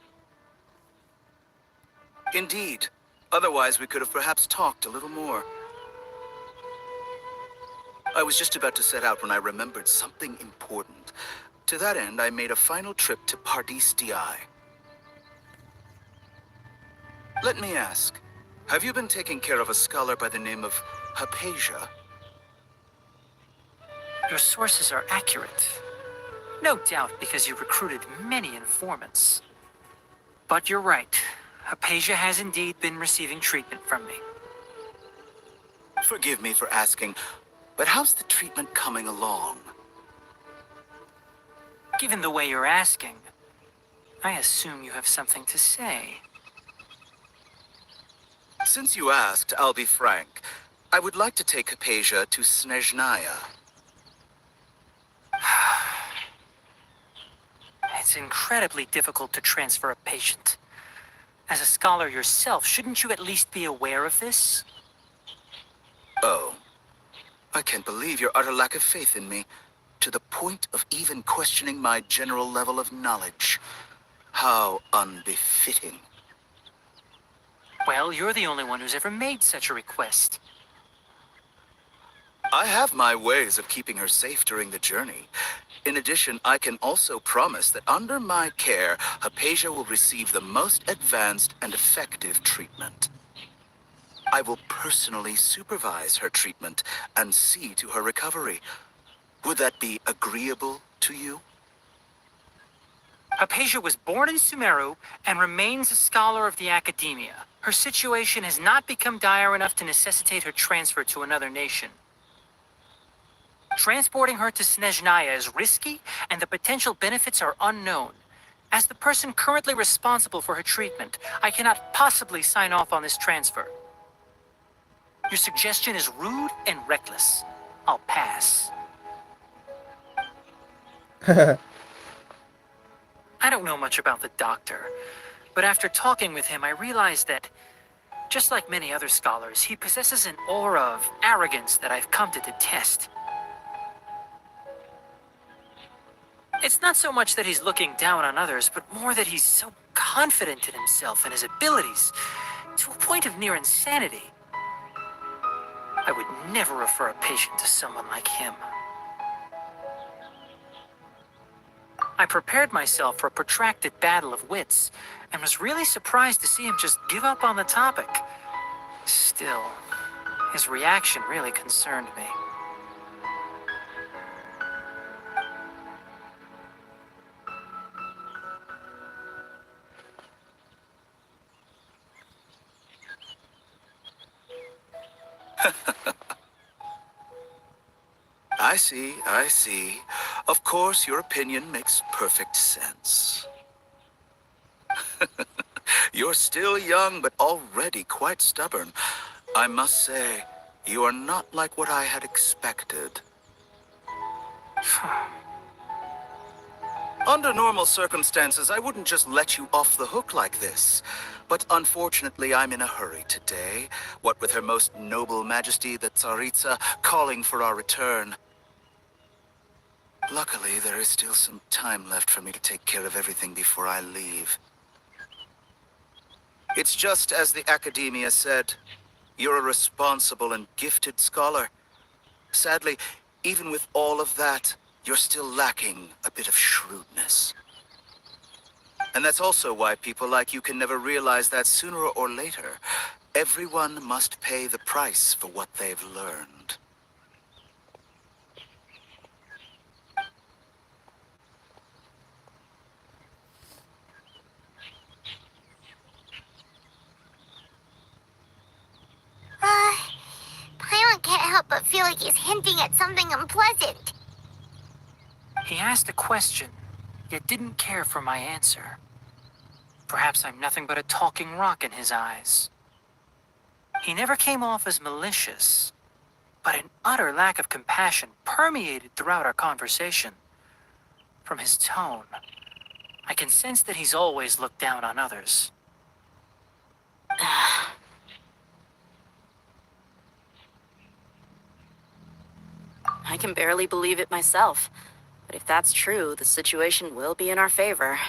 Indeed. Otherwise, we could have perhaps talked a little more. I was just about to set out when I remembered something important. To that end, I made a final trip to Pardis Dehya. Let me ask, have you been taking care of a scholar by the name of Hypatia? Your sources are accurate. No doubt because you recruited many informants. But you're right. Hypatia has indeed been receiving treatment from me. Forgive me for asking, but how's the treatment coming along? Given the way you're asking, I assume you have something to say. Since you asked, I'll be frank. I would like to take Hypatia to Snezhnaya. It's incredibly difficult to transfer a patient. As a scholar yourself, shouldn't you at least be aware of this? Oh. I can't believe your utter lack of faith in me, to the point of even questioning my general level of knowledge. How unbefitting. Well, you're the only one who's ever made such a request. I have my ways of keeping her safe during the journey. In addition, I can also promise that under my care, Hypatia will receive the most advanced and effective treatment. I will personally supervise her treatment and see to her recovery. Would that be agreeable to you? Hypatia was born in Sumeru and remains a scholar of the academia. Her situation has not become dire enough to necessitate her transfer to another nation. Transporting her to Snezhnaya is risky, and the potential benefits are unknown. As the person currently responsible for her treatment, I cannot possibly sign off on this transfer. Your suggestion is rude and reckless. I'll pass. I don't know much about the doctor, but after talking with him, I realized that, just like many other scholars, he possesses an aura of arrogance that I've come to detest. It's not so much that he's looking down on others, but more that he's so confident in himself and his abilities, to a point of near insanity. I would never refer a patient to someone like him. I prepared myself for a protracted battle of wits, and was really surprised to see him just give up on the topic. Still, his reaction really concerned me. I see. Of course, your opinion makes perfect sense. You're still young, but already quite stubborn. I must say, you are not like what I had expected. Under normal circumstances, I wouldn't just let you off the hook like this. But unfortunately, I'm in a hurry today. What with Her Most Noble Majesty, the Tsaritsa, calling for our return. Luckily, there is still some time left for me to take care of everything before I leave. It's just as the Academia said. You're a responsible and gifted scholar. Sadly, even with all of that, you're still lacking a bit of shrewdness. And that's also why people like you can never realize that sooner or later, everyone must pay the price for what they've learned. Paimon can't help but feel like he's hinting at something unpleasant. He asked a question, yet didn't care for my answer. Perhaps I'm nothing but a talking rock in his eyes. He never came off as malicious, but an utter lack of compassion permeated throughout our conversation. From his tone, I can sense that he's always looked down on others. I can barely believe it myself. But if that's true, the situation will be in our favor.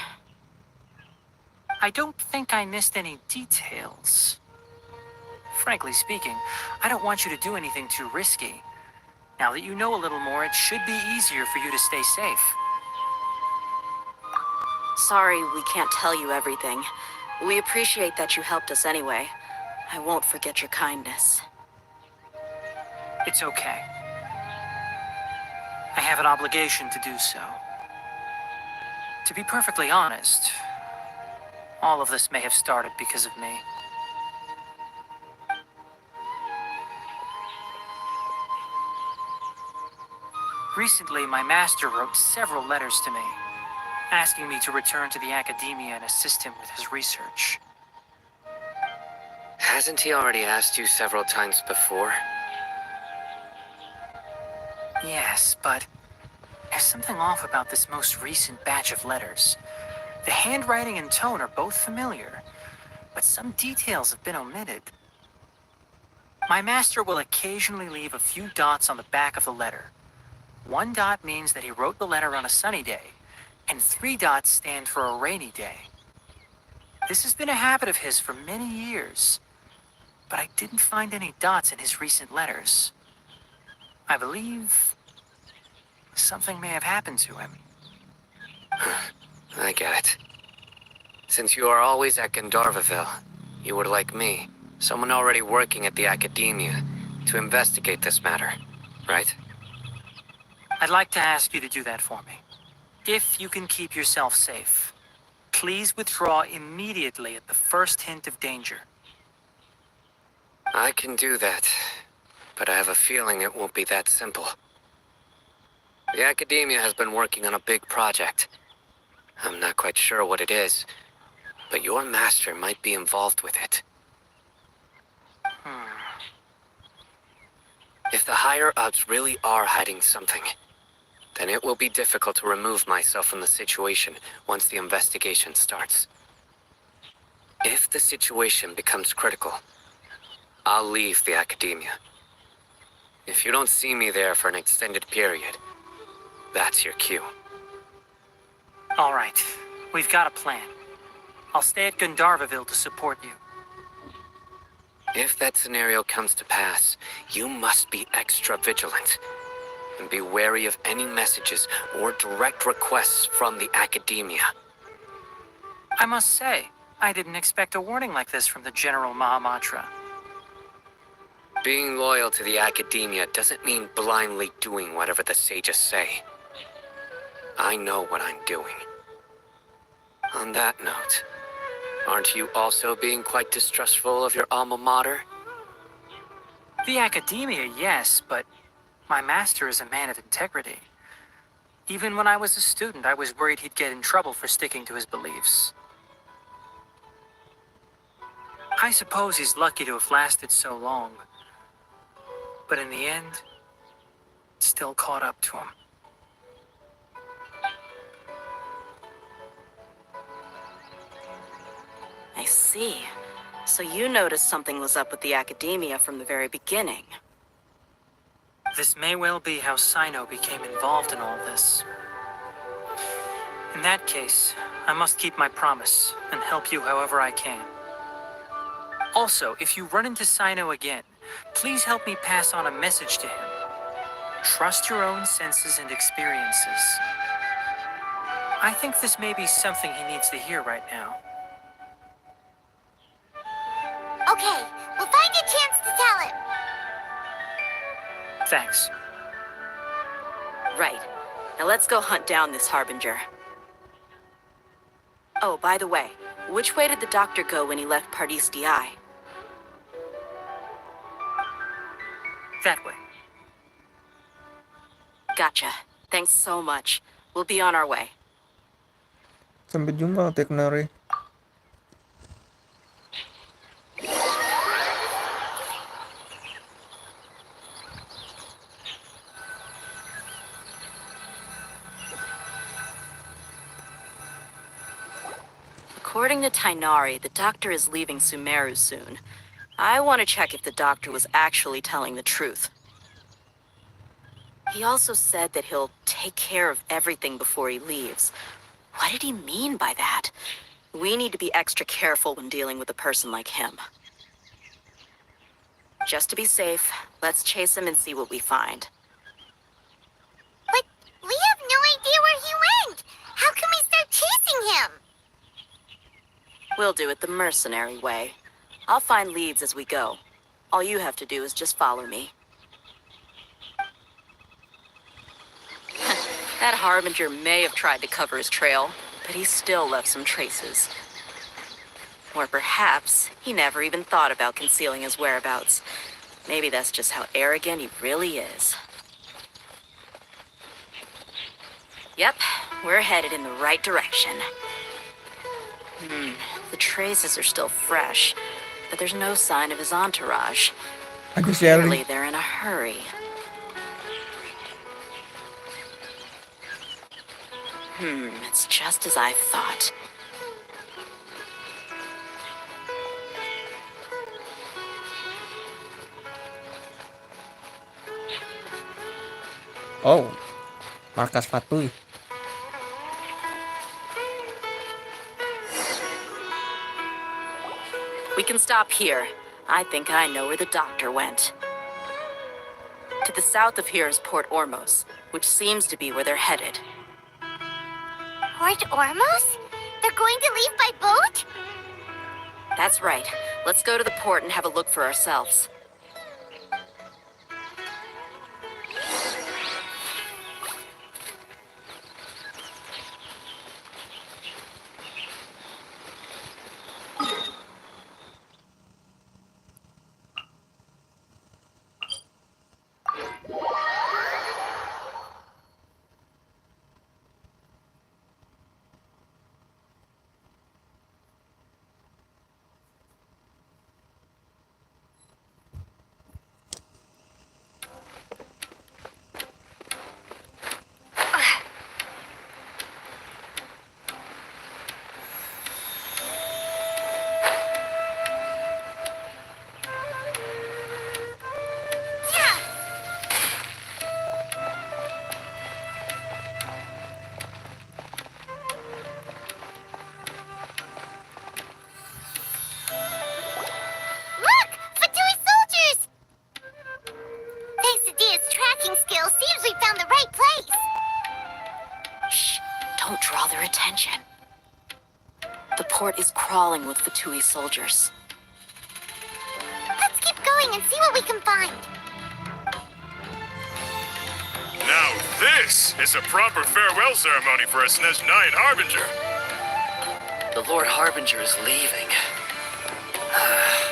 I don't think I missed any details. Frankly speaking, I don't want you to do anything too risky. Now that you know a little more, it should be easier for you to stay safe. Sorry we can't tell you everything. We appreciate that you helped us anyway. I won't forget your kindness. It's okay. I have an obligation to do so. To be perfectly honest, all of this may have started because of me. Recently, my master wrote several letters to me, asking me to return to the Academia and assist him with his research. Hasn't he already asked you several times before? Yes, but there's something off about this most recent batch of letters. The handwriting and tone are both familiar, but some details have been omitted. My master will occasionally leave a few dots on the back of the letter. 1 dot means that he wrote the letter on a sunny day, and 3 dots stand for a rainy day. This has been a habit of his for many years, but I didn't find any dots in his recent letters. I believe something may have happened to him. I get it. Since you are always at Gandharvaville, you would like me, someone already working at the Academia, to investigate this matter, right? I'd like to ask you to do that for me. If you can keep yourself safe, please withdraw immediately at the first hint of danger. I can do that, but I have a feeling it won't be that simple. The Academia has been working on a big project. I'm not quite sure what it is, but your master might be involved with it. If the higher-ups really are hiding something, then it will be difficult to remove myself from the situation once the investigation starts. If the situation becomes critical, I'll leave the Academia. If you don't see me there for an extended period, that's your cue. All right, we've got a plan. I'll stay at Gandharvaville to support you. If that scenario comes to pass, you must be extra vigilant. And be wary of any messages or direct requests from the Academia. I must say, I didn't expect a warning like this from the General Mahamatra. Being loyal to the Academia doesn't mean blindly doing whatever the sages say. I know what I'm doing. On that note, aren't you also being quite distrustful of your alma mater? The Academia, yes, but my master is a man of integrity. Even when I was a student, I was worried he'd get in trouble for sticking to his beliefs. I suppose he's lucky to have lasted so long. But in the end, it still caught up to him. I see. So you noticed something was up with the Academia from the very beginning. This may well be how Cyno became involved in all this. In that case, I must keep my promise and help you however I can. Also, if you run into Cyno again, please help me pass on a message to him. Trust your own senses and experiences. I think this may be something he needs to hear right now. Okay, we'll find a chance to tell him. Thanks. Right. Now let's go hunt down this Harbinger. Oh, by the way, which way did the doctor go when he left Pardis Di? That way. Gotcha. Thanks so much. We'll be on our way. Sampai jumpa, Teknari. According to Tainari, the doctor is leaving Sumeru soon. I want to check if the doctor was actually telling the truth. He also said that he'll take care of everything before he leaves. What did he mean by that? We need to be extra careful when dealing with a person like him. Just to be safe, let's chase him and see what we find. But we have no idea where he went. How can we start chasing him? We'll do it the mercenary way. I'll find leads as we go. All you have to do is just follow me. That Harbinger may have tried to cover his trail, but he still left some traces. Or perhaps he never even thought about concealing his whereabouts. Maybe that's just how arrogant he really is. Yep, we're headed in the right direction. The traces are still fresh, but there's no sign of his entourage. Agus Clearly Yali. they're in a hurry. It's just as I thought. Oh, markas Fatui. We can stop here. I think I know where the doctor went. To the south of here is Port Ormos, which seems to be where they're headed. Port Ormos? They're going to leave by boat? That's right. Let's go to the port and have a look for ourselves. attention. The port is crawling with Fatui soldiers. Let's keep going and see what we can find. Now this is a proper farewell ceremony for a Snezhnayan Harbinger. The Lord Harbinger is leaving.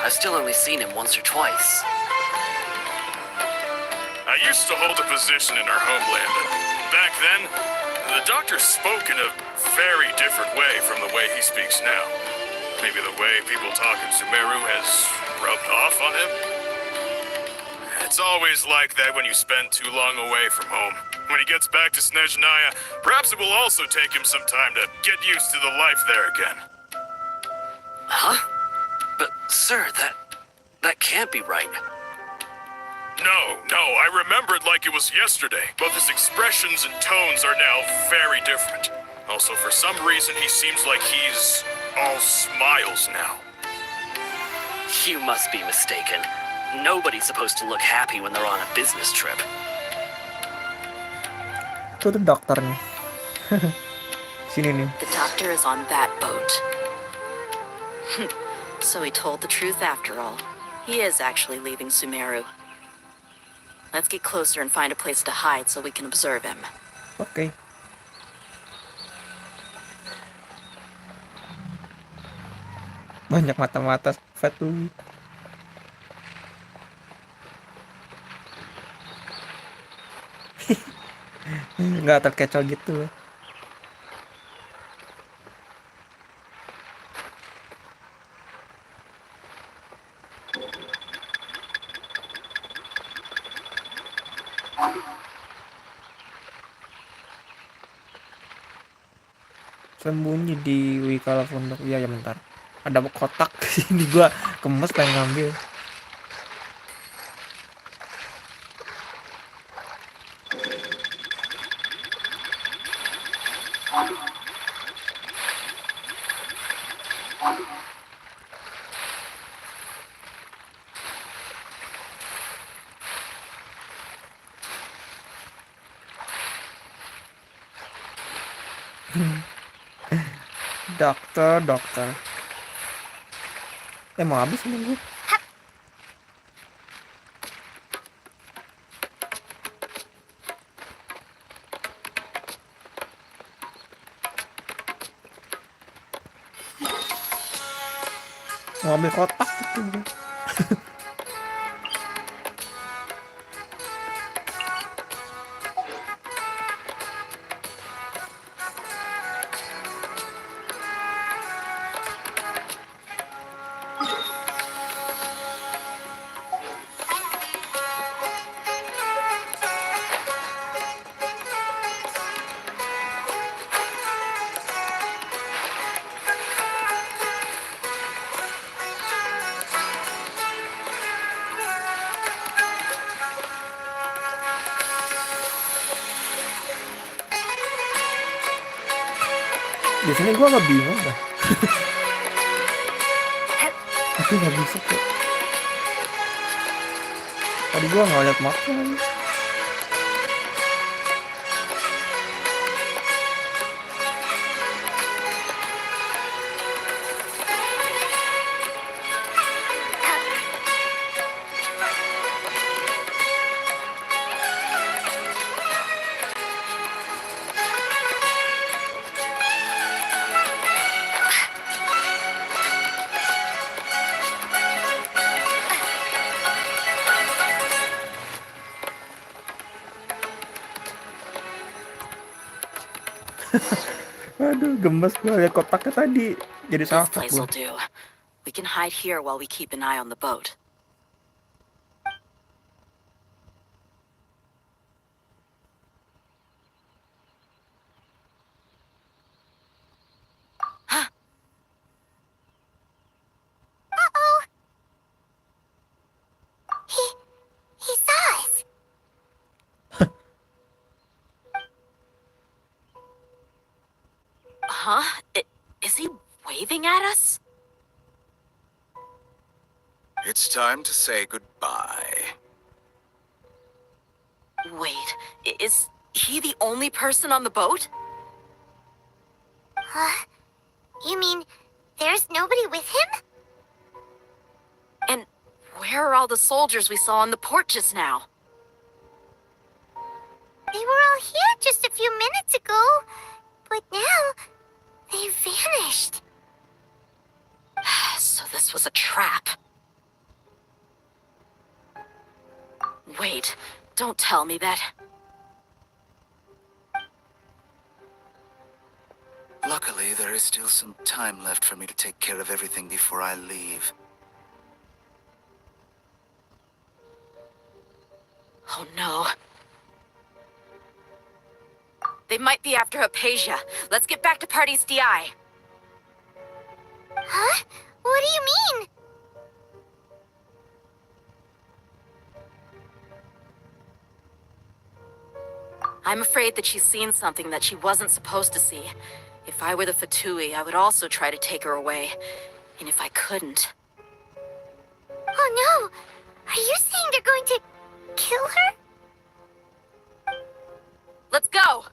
I've still only seen him once or twice. I used to hold a position in our homeland, and back then, the doctor spoke in a very different way from the way he speaks now. Maybe the way people talk in Sumeru has rubbed off on him? It's always like that when you spend too long away from home. When he gets back to Snezhnaya, perhaps it will also take him some time to get used to the life there again. Huh? But, sir, that can't be right. No, I remember it like it was yesterday. Both his expressions and tones are now very different. Also, for some reason, he seems like he's all smiles now. You must be mistaken. Nobody's supposed to look happy when they're on a business trip. Tuh dokter nih. Sini nih. The doctor is on that boat. So he told the truth after all. He is actually leaving Sumeru. Let's get closer and find a place to hide so we can observe him. Oke. Banyak mata-mata Fatui. Nggak terkecoh gitu. Sembunyi di Wikala Pondok. Iya ya bentar. Ada kotak sini gua kemes pengen ngambil. Dokter. Mau habis nih gue. Mau ambil kotak gitu gue. Di sini gua nggak bingung dah. Tapi nggak bisa kok. Tadi gua nggak lihat mapnya lagi. Aduh, gemes gue liat kotaknya tadi. Jadi This salfok place gue. will do. We can hide here while we keep an eye on the boat. Uh-oh. He saw us. Huh? Is he waving at us? It's time to say goodbye. Wait, is he the only person on the boat? You mean there's nobody with him? And where are all the soldiers we saw on the port just now? They were all here just a few minutes ago, but now they've vanished. So this was a trap. Wait, don't tell me that. Luckily, there is still some time left for me to take care of everything before I leave. Oh no. They might be after Hypatia. Let's get back to Party's DI. Huh? What do you mean? I'm afraid that she's seen something that she wasn't supposed to see. If I were the Fatui, I would also try to take her away. And if I couldn't... Oh no! Are you saying they're going to kill her? Let's go!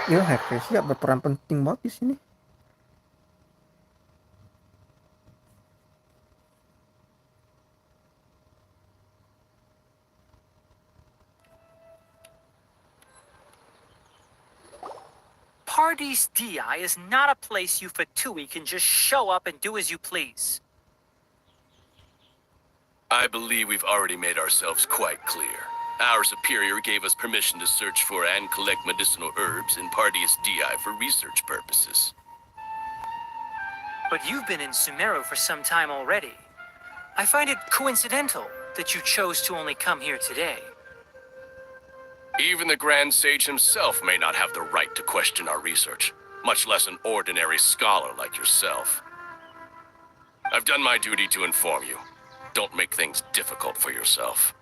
Ya, Hypatia berperan penting banget di sini. Party's DI is not a place you Fatui can just show up and do as you please. I believe we've already made ourselves quite clear. Our superior gave us permission to search for and collect medicinal herbs in Party's DI for research purposes. But you've been in Sumeru for some time already. I find it coincidental that you chose to only come here today. Even the Grand Sage himself may not have the right to question our research, much less an ordinary scholar like yourself. I've done my duty to inform you. Don't make things difficult for yourself.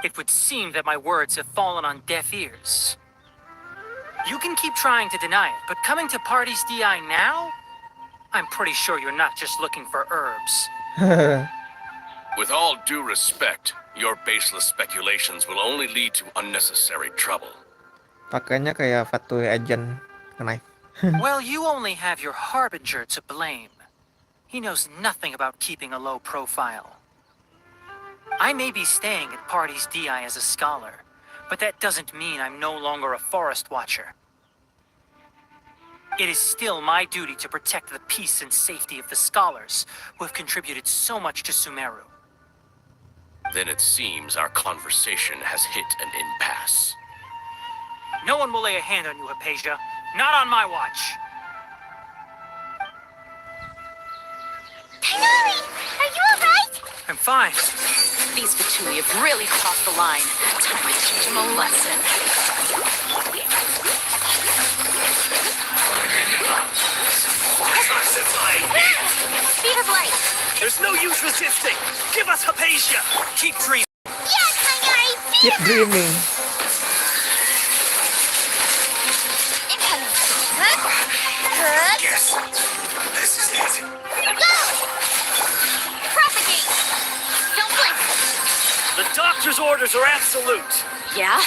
It would seem that my words have fallen on deaf ears. You can keep trying to deny it, but coming to Party's DI now? I'm pretty sure you're not just looking for herbs. With all due respect, your baseless speculations will only lead to unnecessary trouble. Pakainya kayak Fatui agent knife. Well, you only have your Harbinger to blame. He knows nothing about keeping a low profile. I may be staying at Party's DI as a scholar, but that doesn't mean I'm no longer a forest watcher. It is still my duty to protect the peace and safety of the scholars who have contributed so much to Sumeru. Then it seems our conversation has hit an impasse. No one will lay a hand on you, Hypatia. Not on my watch. Tighnari! Are you alright? I'm fine. These Fatui have really crossed the line. Time to teach them a lesson. Speed of light! There's no use resisting. Give us Hypatia. Keep dreaming. Yeah, Tighnari! Keep dreaming. Yes, This is it. go! Propagate! Don't blink! The doctor's orders are absolute. Yeah?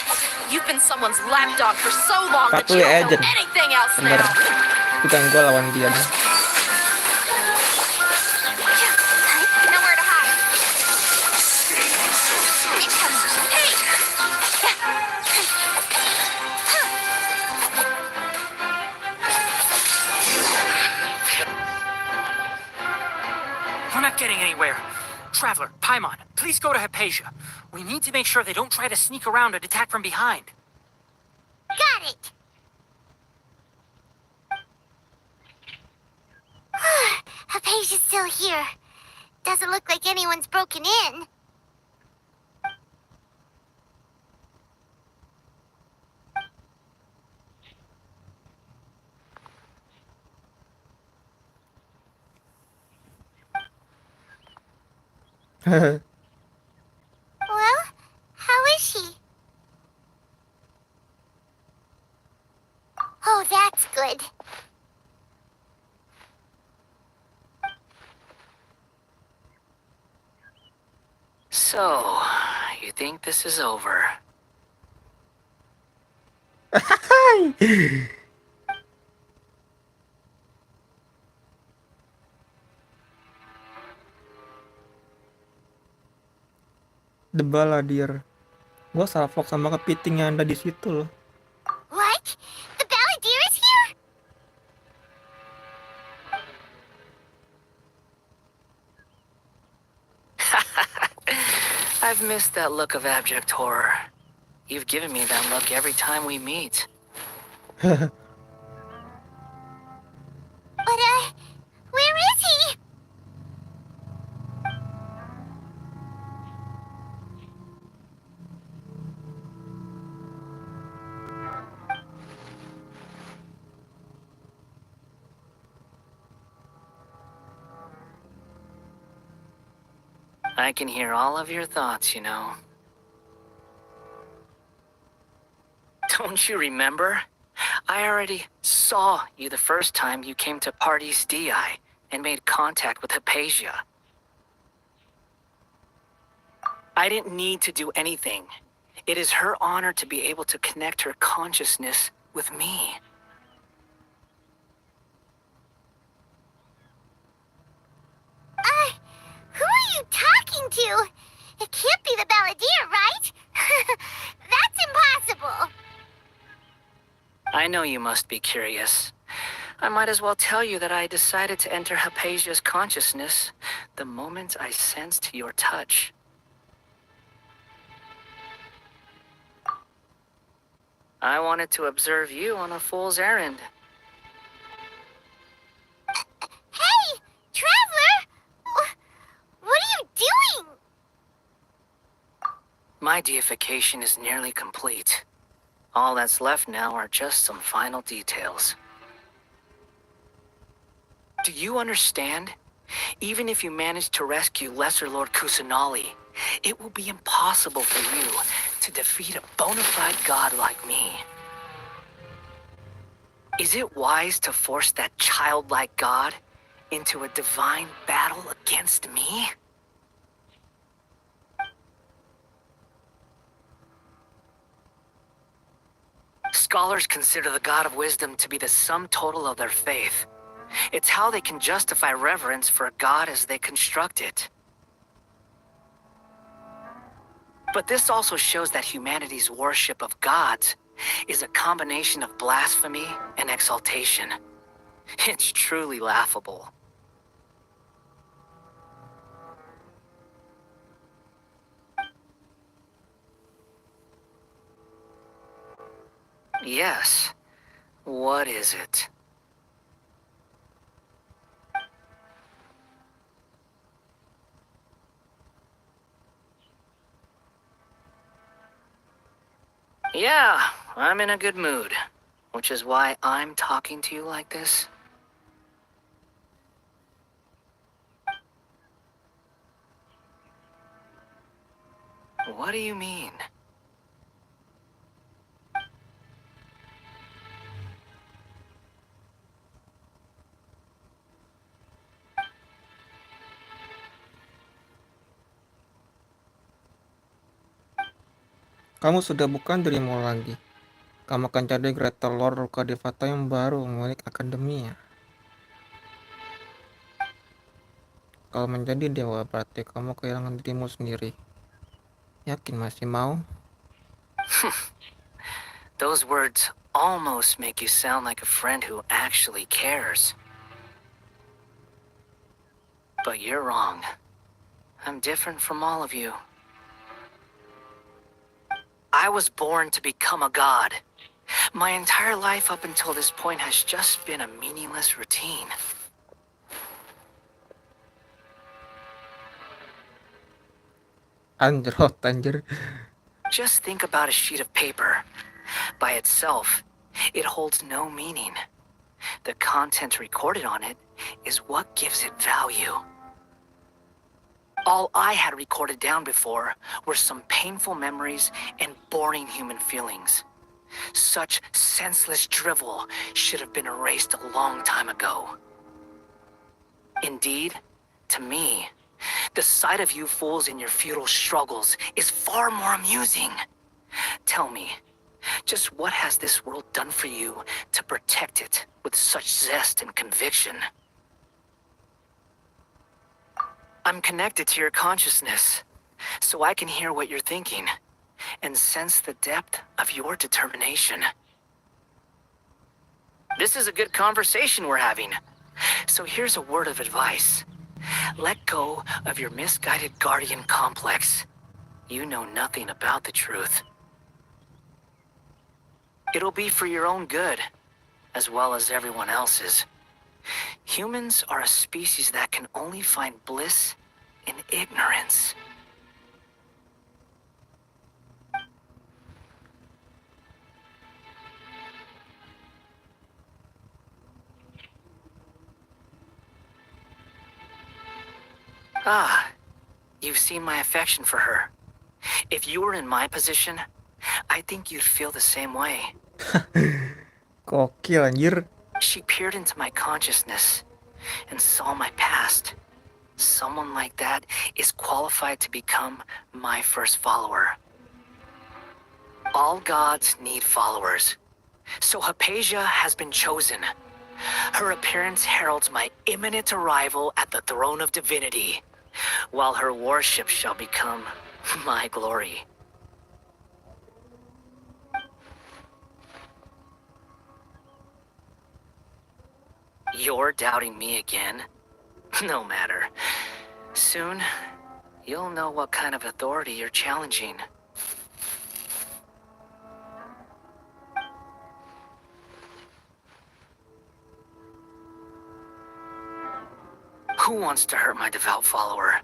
You've been someone's lapdog for so long that Fatui you don't agent. know anything else Bener. now. Bukan gue lawan dia nih. Nowhere to hide. Hey! We're not getting anywhere. Traveler, Paimon, please go to Hypatia. We need to make sure they don't try to sneak around and attack from behind. Got it! Hypatia's still here. Doesn't look like anyone's broken in. Well, how is she? So, you think this is over? The Balladeer. Gua salfok sama kepiting yang ada di situ loh. What? The balladeer is here? I've missed that look of abject horror. You've given me that look every time we meet. But, where is he? I can hear all of your thoughts, you know. Don't you remember? I already saw you the first time you came to Party's Dehya and made contact with Hypatia. I didn't need to do anything. It is her honor to be able to connect her consciousness with me. Who are you talking to? It can't be the balladeer, right? That's impossible. I know you must be curious. I might as well tell you that I decided to enter Hypatia's consciousness the moment I sensed your touch. I wanted to observe you on a fool's errand. Hey, traveler! What are you doing? My deification is nearly complete. All that's left now are just some final details. Do you understand? Even if you manage to rescue Lesser Lord Kusanali, it will be impossible for you to defeat a bona fide god like me. Is it wise to force that childlike god into a divine battle against me? Scholars consider the God of Wisdom to be the sum total of their faith. It's how they can justify reverence for a god as they construct it. But this also shows that humanity's worship of gods is a combination of blasphemy and exaltation. It's truly laughable. Yes. What is it? Yeah, I'm in a good mood, which is why I'm talking to you like this. What do you mean? Kamu sudah bukan dirimu lagi. Kamu akan jadi Greater Lord Ruka Devata yang baru milik akademia. Kalau menjadi dewa berarti kamu kehilangan dirimu sendiri. Yakin masih mau? Those words almost make you sound like a friend who actually cares. But you're wrong. I'm different from all of you. I was born to become a god. My entire life up until this point has just been a meaningless routine. Anjrot, anjir. Just think about a sheet of paper. By itself, it holds no meaning. The content recorded on it is what gives it value. All I had recorded down before were some painful memories and boring human feelings. Such senseless drivel should have been erased a long time ago. Indeed, to me, The sight of you fools in your futile struggles is far more amusing. Tell me, just what has this world done for you to protect it with such zest and conviction? I'm connected to your consciousness, so I can hear what you're thinking and sense the depth of your determination. This is a good conversation we're having. So here's a word of advice. Let go of your misguided guardian complex. You know nothing about the truth. It'll be for your own good, as well as everyone else's. Humans are a species that can only find bliss in ignorance. Ah, you've seen my affection for her. If you were in my position, I think you'd feel the same way. Gokil anjir. She peered into my consciousness and saw my past. Someone like that is qualified to become my first follower. All gods need followers. So Hypatia has been chosen. Her appearance heralds my imminent arrival at the throne of divinity, while her worship shall become my glory. You're doubting me again? No matter. Soon, you'll know what kind of authority you're challenging. Who wants to hurt my devout follower?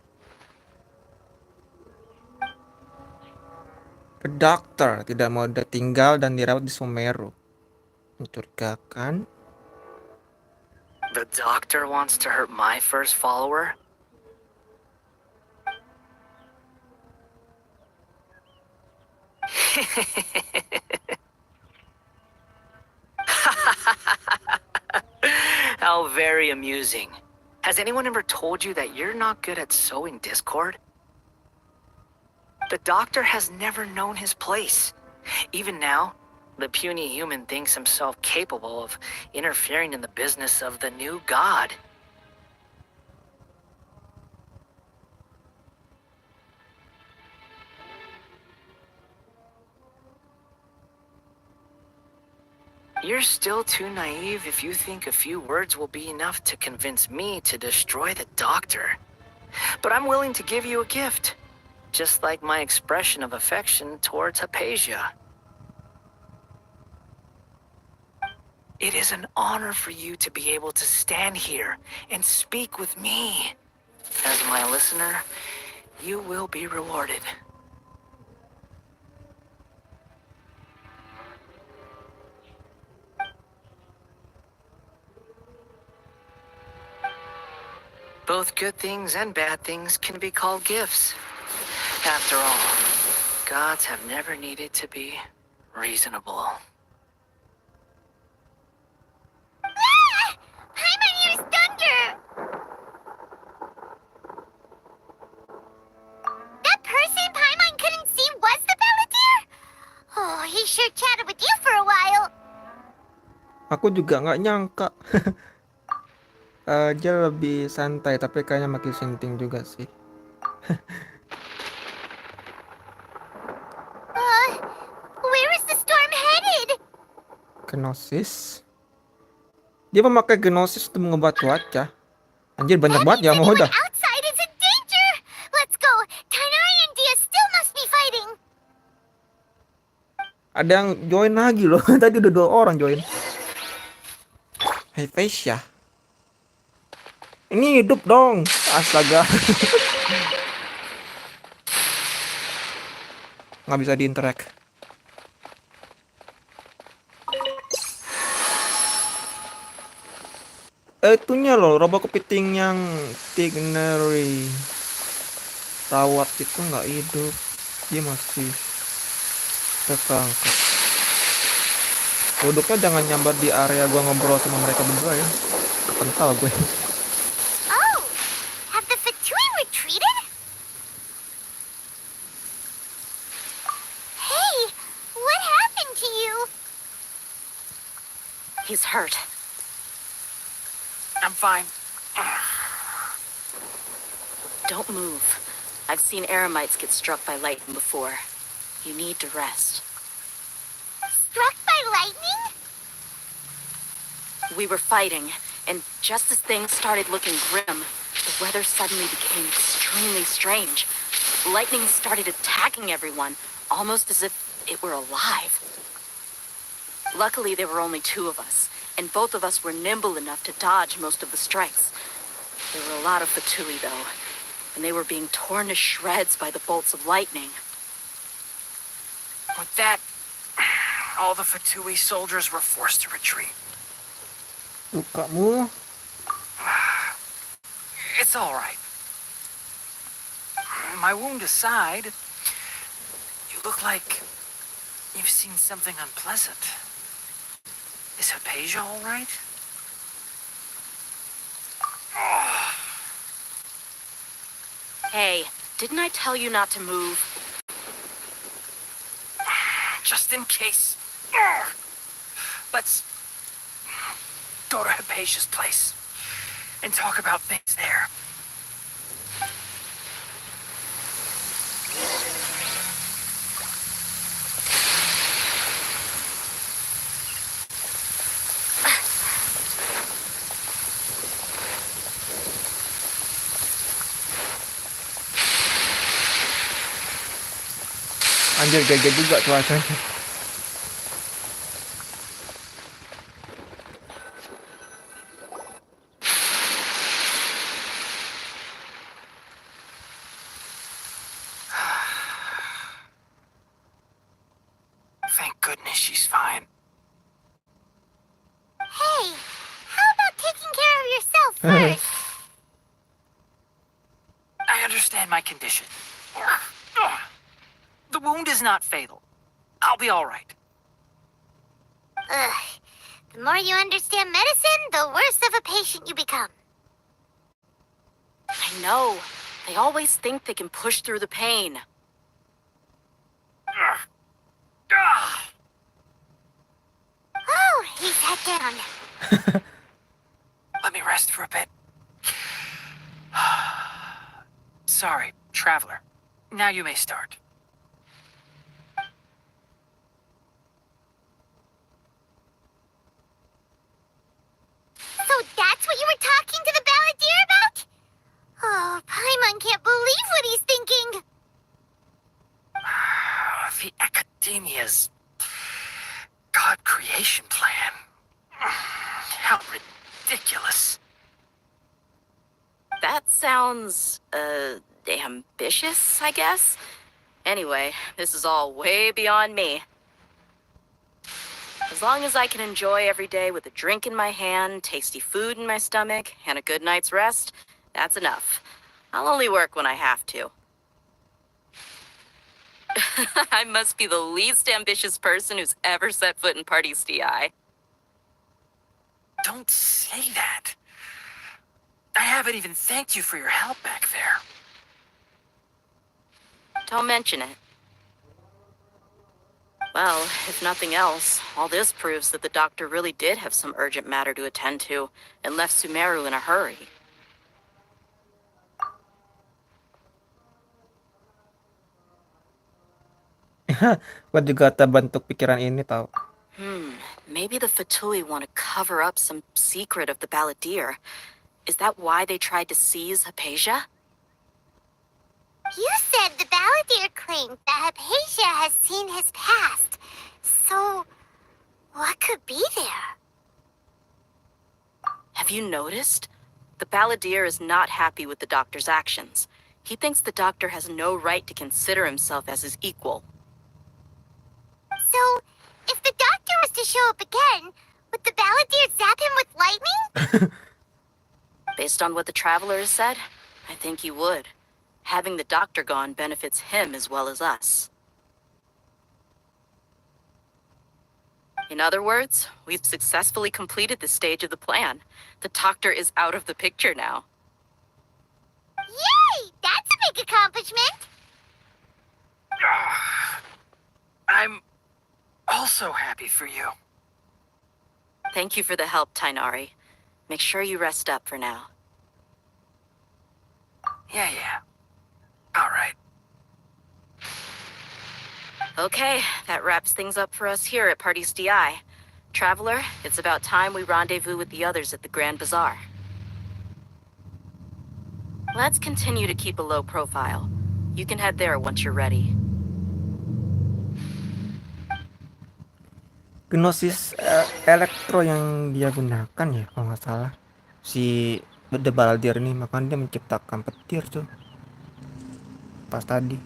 The Doctor tidak mau tinggal dan dirawat di Sumeru. Mencurigakan. The Doctor wants to hurt my first follower? How very amusing. Has anyone ever told you that you're not good at sowing discord? The Doctor has never known his place. Even now, the puny human thinks himself capable of interfering in the business of the new god. You're still too naive if you think a few words will be enough to convince me to destroy the Doctor. But I'm willing to give you a gift, just like my expression of affection towards Hypatia. It is an honor for you to be able to stand here and speak with me. As my listener, you will be rewarded. Both good things and bad things can be called gifts. After all, gods have never needed to be reasonable. Ah! Paimon hears thunder! That person Paimon couldn't see was the Balladeer? Oh, he sure chatted with you for a while. Aku juga nggak nyangka. Dia lebih santai, tapi kayaknya makin sinting juga sih. Where is the storm headed? Gnosis. Dia memakai Gnosis untuk mengubah cuaca. Anjir, banyak banget ya, mau dah. Outside is in danger. Let's go. Tainari and Dehya still must be fighting. Ada yang join lagi loh. Tadi udah 2 orang join. Hey Faisya. Ini hidup dong. Astaga. Nggak bisa diinteract. Itunya loh, robot kepiting yang Tigneri rawat itu nggak hidup. Dia masih tertangkap. Duduknya jangan nyambar di area gua ngobrol sama mereka berdua ya. Kental gue. Oh, have the Fatui retreated? He's hurt. I'm fine. Don't move. I've seen eremites get struck by lightning before. You need to rest. Struck by lightning? We were fighting, and just as things started looking grim, the weather suddenly became extremely strange. Lightning started attacking everyone, almost as if it were alive. Luckily, there were only two of us, and both of us were nimble enough to dodge most of the strikes. There were a lot of Fatui, though, and they were being torn to shreds by the bolts of lightning. With that, all the Fatui soldiers were forced to retreat. Lukamu? It's all right. My wound aside, you look like you've seen something unpleasant. Is Hypatia all right? Hey, didn't I tell you not to move? Just in case. Let's go to Hypatia's place and talk about things there. Anjir, gagah juga cuacanya. Thank goodness she's fine. Hey, how about taking care of yourself first? I understand my condition. The wound is not fatal. I'll be all right. Ugh. The more you understand medicine, the worse of a patient you become. I know. They always think they can push through the pain. Oh, he sat down. Let me rest for a bit. Sorry, traveler. Now you may start. So that's what you were talking to the balladeer about? Oh, Paimon can't believe what he's thinking. The Academia's God creation plan. How ridiculous. That sounds, ambitious, I guess? Anyway, this is all way beyond me. As long as I can enjoy every day with a drink in my hand, tasty food in my stomach, and a good night's rest, that's enough. I'll only work when I have to. I must be the least ambitious person who's ever set foot in Party's DI. Don't say that. I haven't even thanked you for your help back there. Don't mention it. Well, if nothing else, all this proves that the doctor really did have some urgent matter to attend to and left Sumeru in a hurry. Gua juga terbentuk pikiran ini tau. Maybe the Fatui want to cover up some secret of the balladeer. Is that why they tried to seize Hypatia? You said the balladeer claimed that Hypatia has seen his past. So, what could be there? Have you noticed? The balladeer is not happy with the doctor's actions. He thinks the doctor has no right to consider himself as his equal. So, if the doctor was to show up again, would the balladeer zap him with lightning? Based on what the traveler has said, I think he would. Having the doctor gone benefits him as well as us. In other words, we've successfully completed this stage of the plan. The doctor is out of the picture now. Yay! That's a big accomplishment! I'm also happy for you. Thank you for the help, Tainari. Make sure you rest up for now. Yeah. All right. Okay, that wraps things up for us here at Party's DI. Traveler, it's about time we rendezvous with the others at the Grand Bazaar. Let's continue to keep a low profile. You can head there once you're ready. Gnosis elektro yang dia gunakan ya kalau nggak salah si The Baldir ini, makanya dia menciptakan petir tuh pas tadi.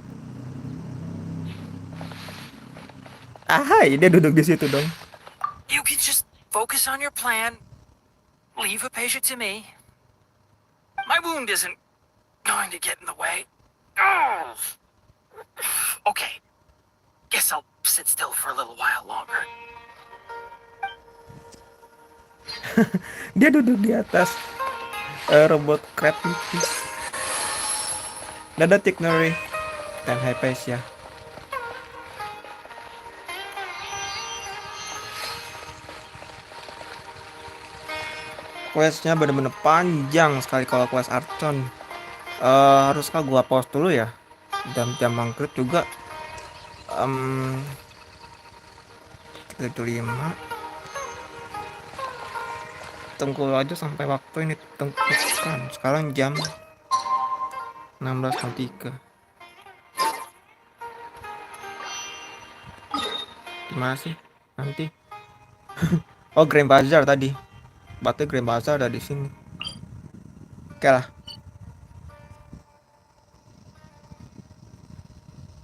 Dia duduk di situ dong. You can just focus on your plan. Leave Hypatia to me. My wound isn't going to get in the way. Oh. Okay. Guess I'll sit still for a little while longer. Dia duduk di atas robot crab itu. Dadah Tignory dan Hypatia. Questnya bener-bener panjang sekali kalau Quest Archon. Haruskah gua pause dulu ya? Jam maghrib juga 35. Tunggu aja sampai waktu ini tentukan. Sekarang jam 16.03. Gimana sih nanti? Oh, Grand Bazaar tadi. Batu Grand Bazaar ada di sini. Oke lah.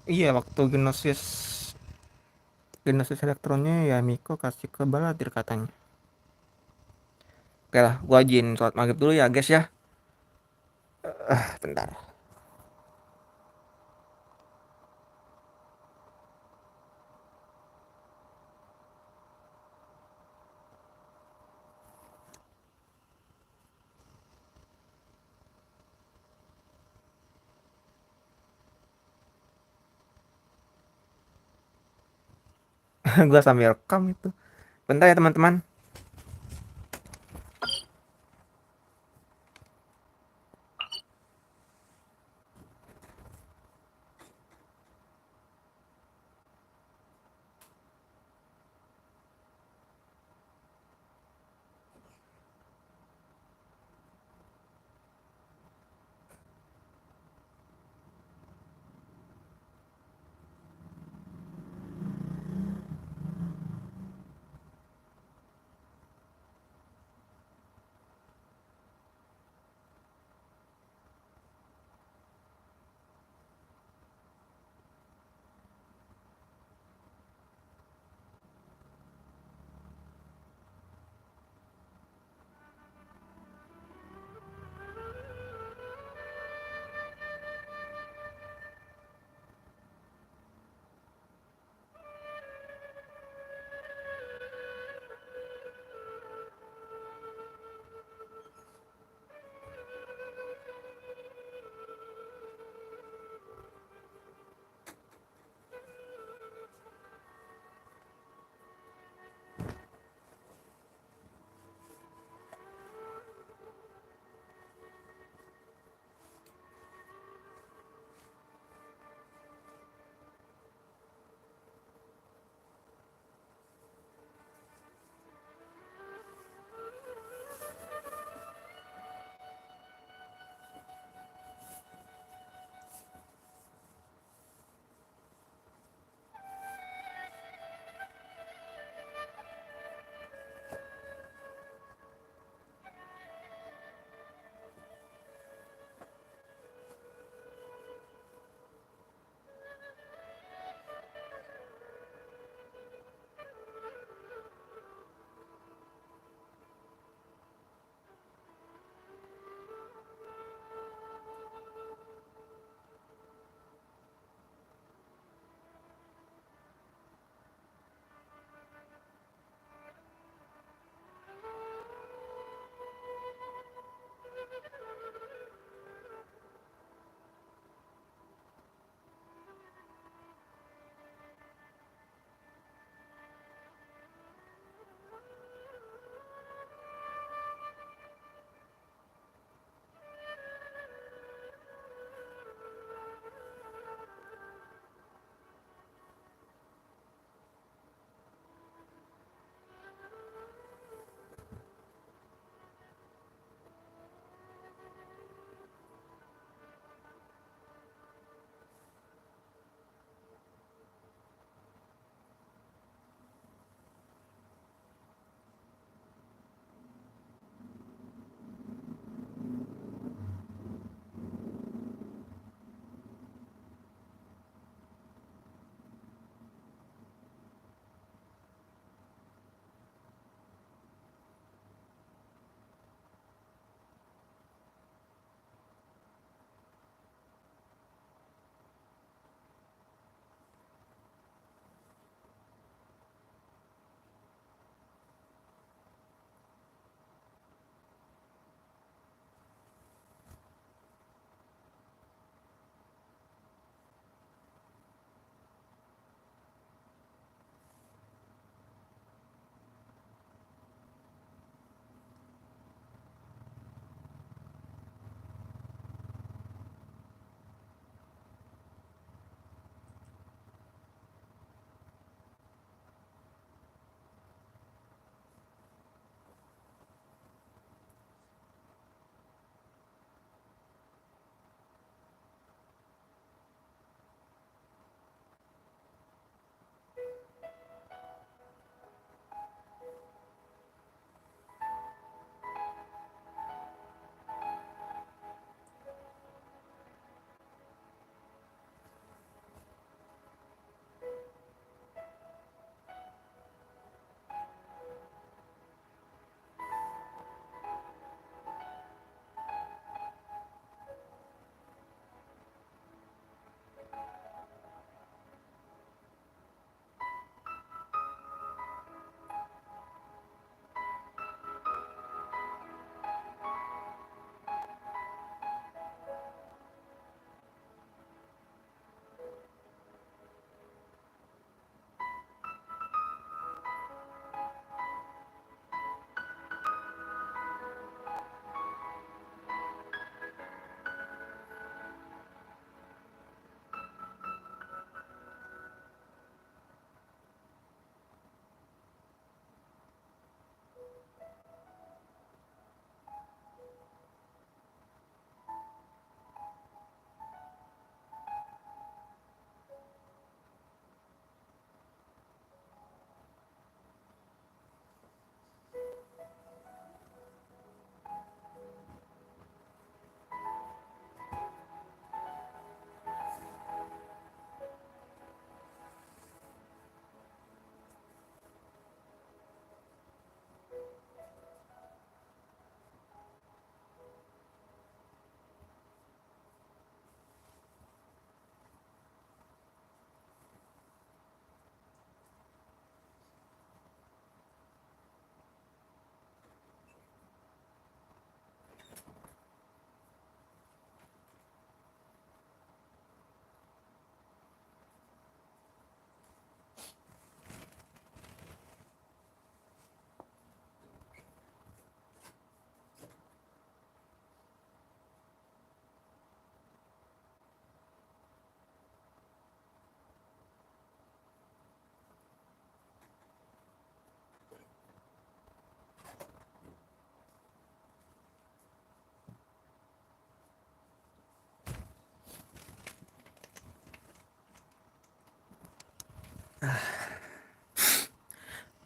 Iya, waktu Gnosis elektronnya ya Miko kasih ke Baladir katanya. Oke lah, gua izin sholat maghrib dulu ya guys ya. Bentar. Gua sambil rekam itu. Bentar ya teman-teman.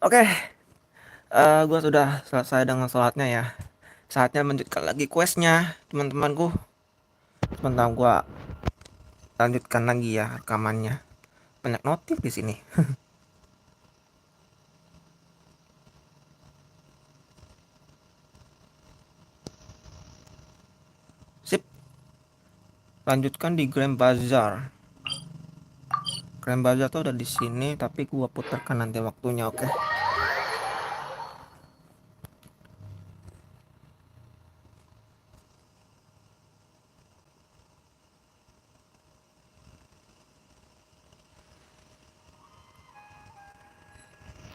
Oke, gue sudah selesai dengan sholatnya ya. Saatnya melanjutkan lagi questnya, teman-temanku. Sebentar gue lanjutkan lagi ya rekamannya. Banyak notif di sini. Sip. Lanjutkan di Grand Bazaar. Grand Bazaar tuh ada di sini, tapi gua putarkan nanti waktunya, oke?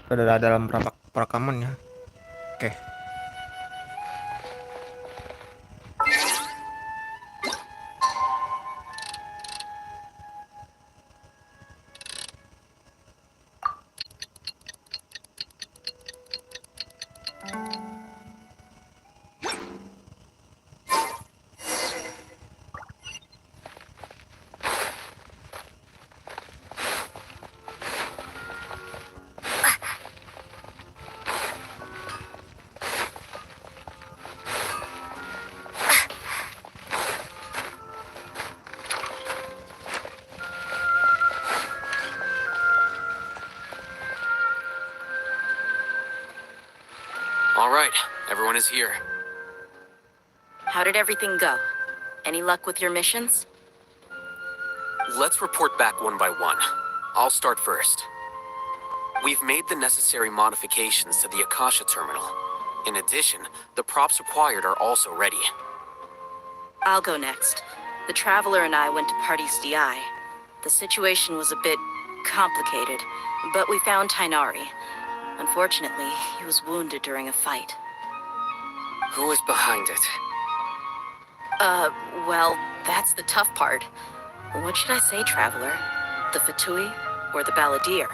Sudah dalam perekaman ya. Oke. All right, everyone is here. How did everything go? Any luck with your missions? Let's report back one by one. I'll start first. We've made the necessary modifications to the Akasha terminal. In addition, the props required are also ready. I'll go next. The Traveler and I went to Party's DI. The situation was a bit complicated, but we found Tainari. Unfortunately, he was wounded during a fight. Who was behind it? Well, that's the tough part. What should I say, Traveler? The Fatui or the Balladeer?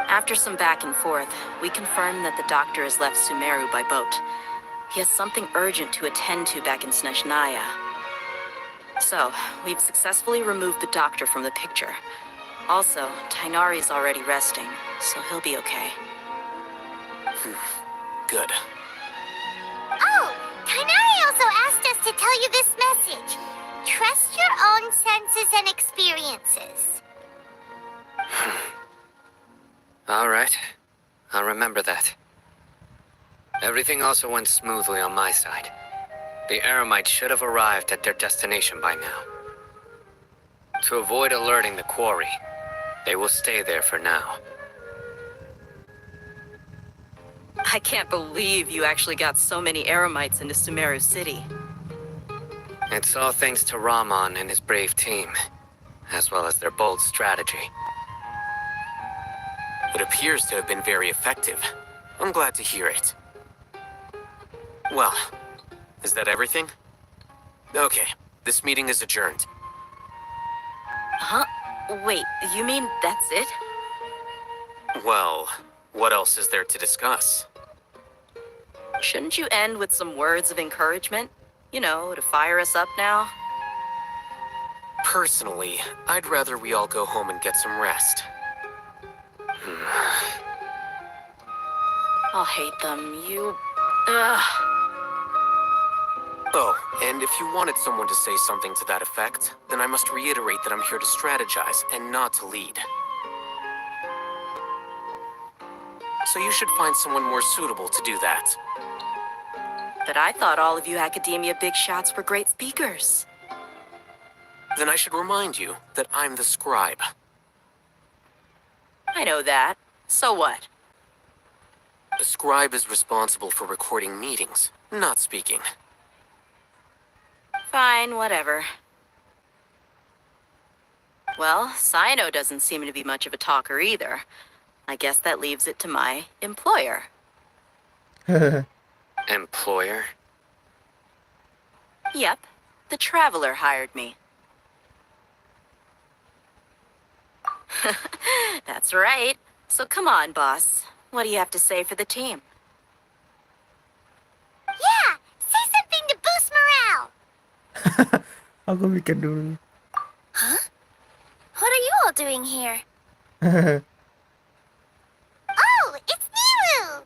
After some back and forth, we confirmed that the doctor has left Sumeru by boat. He has something urgent to attend to back in Snezhnaya. So, we've successfully removed the doctor from the picture. Also, Tainari's already resting, so he'll be okay. Good. Oh, Tainari also asked us to tell you this message. Trust your own senses and experiences. All right. I'll remember that. Everything also went smoothly on my side. The Eremites should have arrived at their destination by now. To avoid alerting the quarry, they will stay there for now. I can't believe you actually got so many Eremites into Sumeru City. It's all thanks to Rahman and his brave team, as well as their bold strategy. It appears to have been very effective. I'm glad to hear it. Well, is that everything? Okay, this meeting is adjourned. Huh? Wait, you mean that's it? Well, what else is there to discuss? Shouldn't you end with some words of encouragement? You know, to fire us up now? Personally, I'd rather we all go home and get some rest. Alhaitham, you... Ugh. Oh, and if you wanted someone to say something to that effect, then I must reiterate that I'm here to strategize and not to lead. So you should find someone more suitable to do that. But I thought all of you academia big shots were great speakers. Then I should remind you that I'm the scribe. I know that. So what? The scribe is responsible for recording meetings, not speaking. Fine, whatever. Well, Cyno doesn't seem to be much of a talker either. I guess that leaves it to my employer. Employer? Yep, the Traveler hired me. That's right. So come on, boss. What do you have to say for the team? Yeah, say something to boost morale. Aku mikir dulu. getting here? Oh, it's Nilu!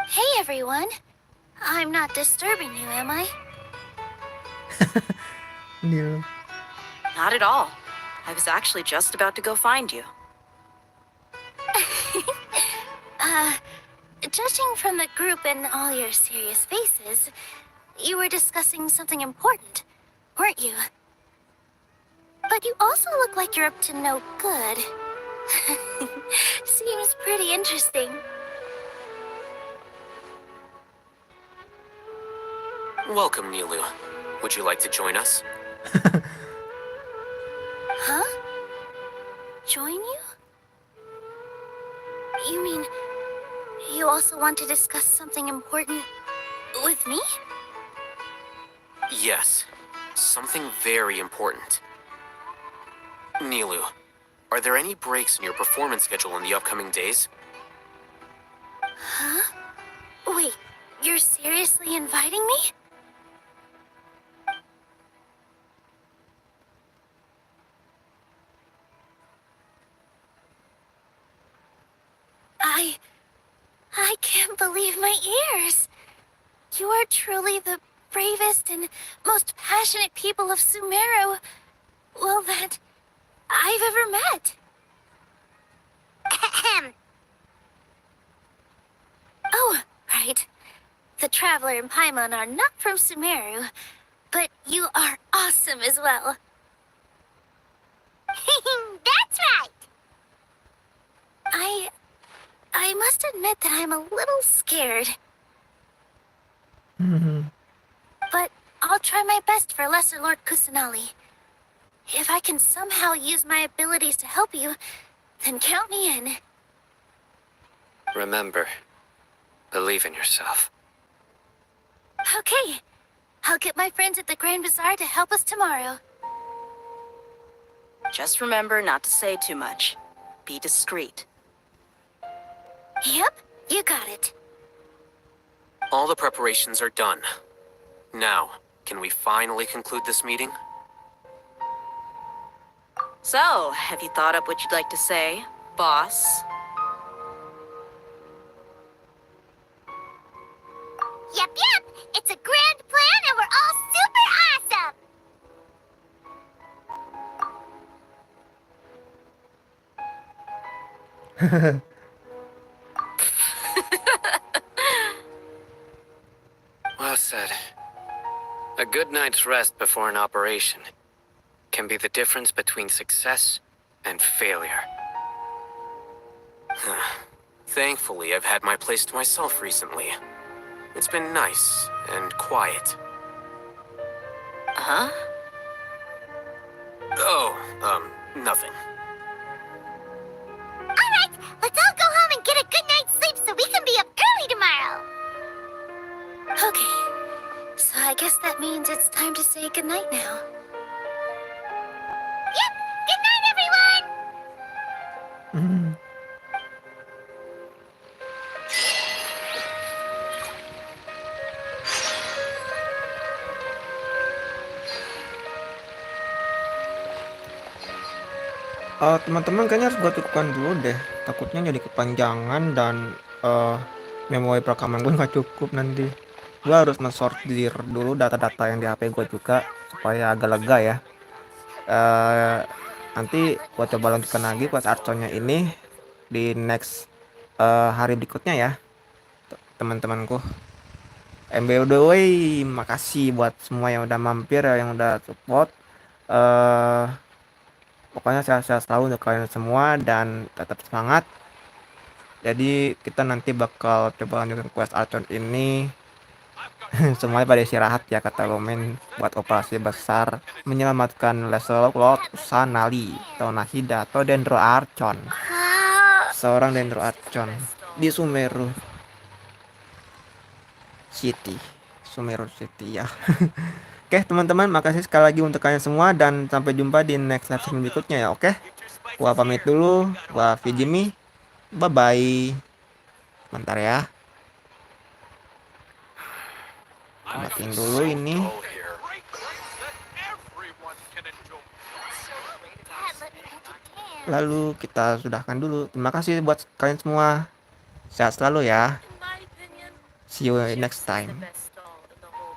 Hey, everyone. I'm not disturbing you, am I? Nil. Not at all. I was actually just about to go find you. Judging from the group and all your serious faces, you were discussing something important, weren't you? But you also look like you're up to no good. Seems pretty interesting. Welcome, Nilu. Would you like to join us? Huh? Join you? You mean you also want to discuss something important with me? Yes. Something very important. Nilu, are there any breaks in your performance schedule in the upcoming days? Huh? Wait, you're seriously inviting me? I can't believe my ears. You are truly the bravest and most passionate people of Sumeru, well, that I've ever met. Oh, right. The Traveler and Paimon are not from Sumeru, but you are awesome as well. That's right! I must admit that I'm a little scared. But I'll try my best for Lesser Lord Kusanali. If I can somehow use my abilities to help you, then count me in. Remember, believe in yourself. Okay. I'll get my friends at the Grand Bazaar to help us tomorrow. Just remember not to say too much. Be discreet. Yep, you got it. All the preparations are done. Now, can we finally conclude this meeting? So, have you thought up what you'd like to say, boss? Yep, it's a grand plan and we're all super awesome! Well said. A good night's rest before an operation can be the difference between success and failure. Thankfully, I've had my place to myself recently. It's been nice and quiet. Huh? Oh, nothing. Alright, let's all go home and get a good night's sleep so we can be up early tomorrow. Okay, so I guess that means it's time to say goodnight now. Yep, good night, everyone! Teman-teman kayaknya harus gue cukupkan dulu deh. Takutnya jadi kepanjangan dan memori perekaman gue nggak cukup nanti. Gue harus mensortir dulu data-data yang di HP gue juga supaya agak lega ya. Nanti gue coba lanjutkan lagi Quest Archonnya ini di next hari berikutnya ya, teman-temanku. By the way, makasih buat semua yang udah mampir, yang udah support. Pokoknya sehat-sehat selalu untuk kalian semua dan tetap semangat. Jadi kita nanti bakal coba lanjutkan Quest Archon ini. Semuanya pada istirahat ya, kata Lumine, buat operasi besar menyelamatkan Lesser Lord Kusanali atau Nahida atau Dendro Archon, seorang Dendro Archon di Sumeru City ya. Oke teman-teman, makasih sekali lagi untuk kalian semua dan sampai jumpa di next live stream berikutnya ya. Oke, gua pamit dulu, gua Vijimi, bye bye. Bentar ya, matiin dulu ini. Lalu kita sudahkan dulu. Terima kasih buat kalian semua. Sehat selalu ya. See you next time.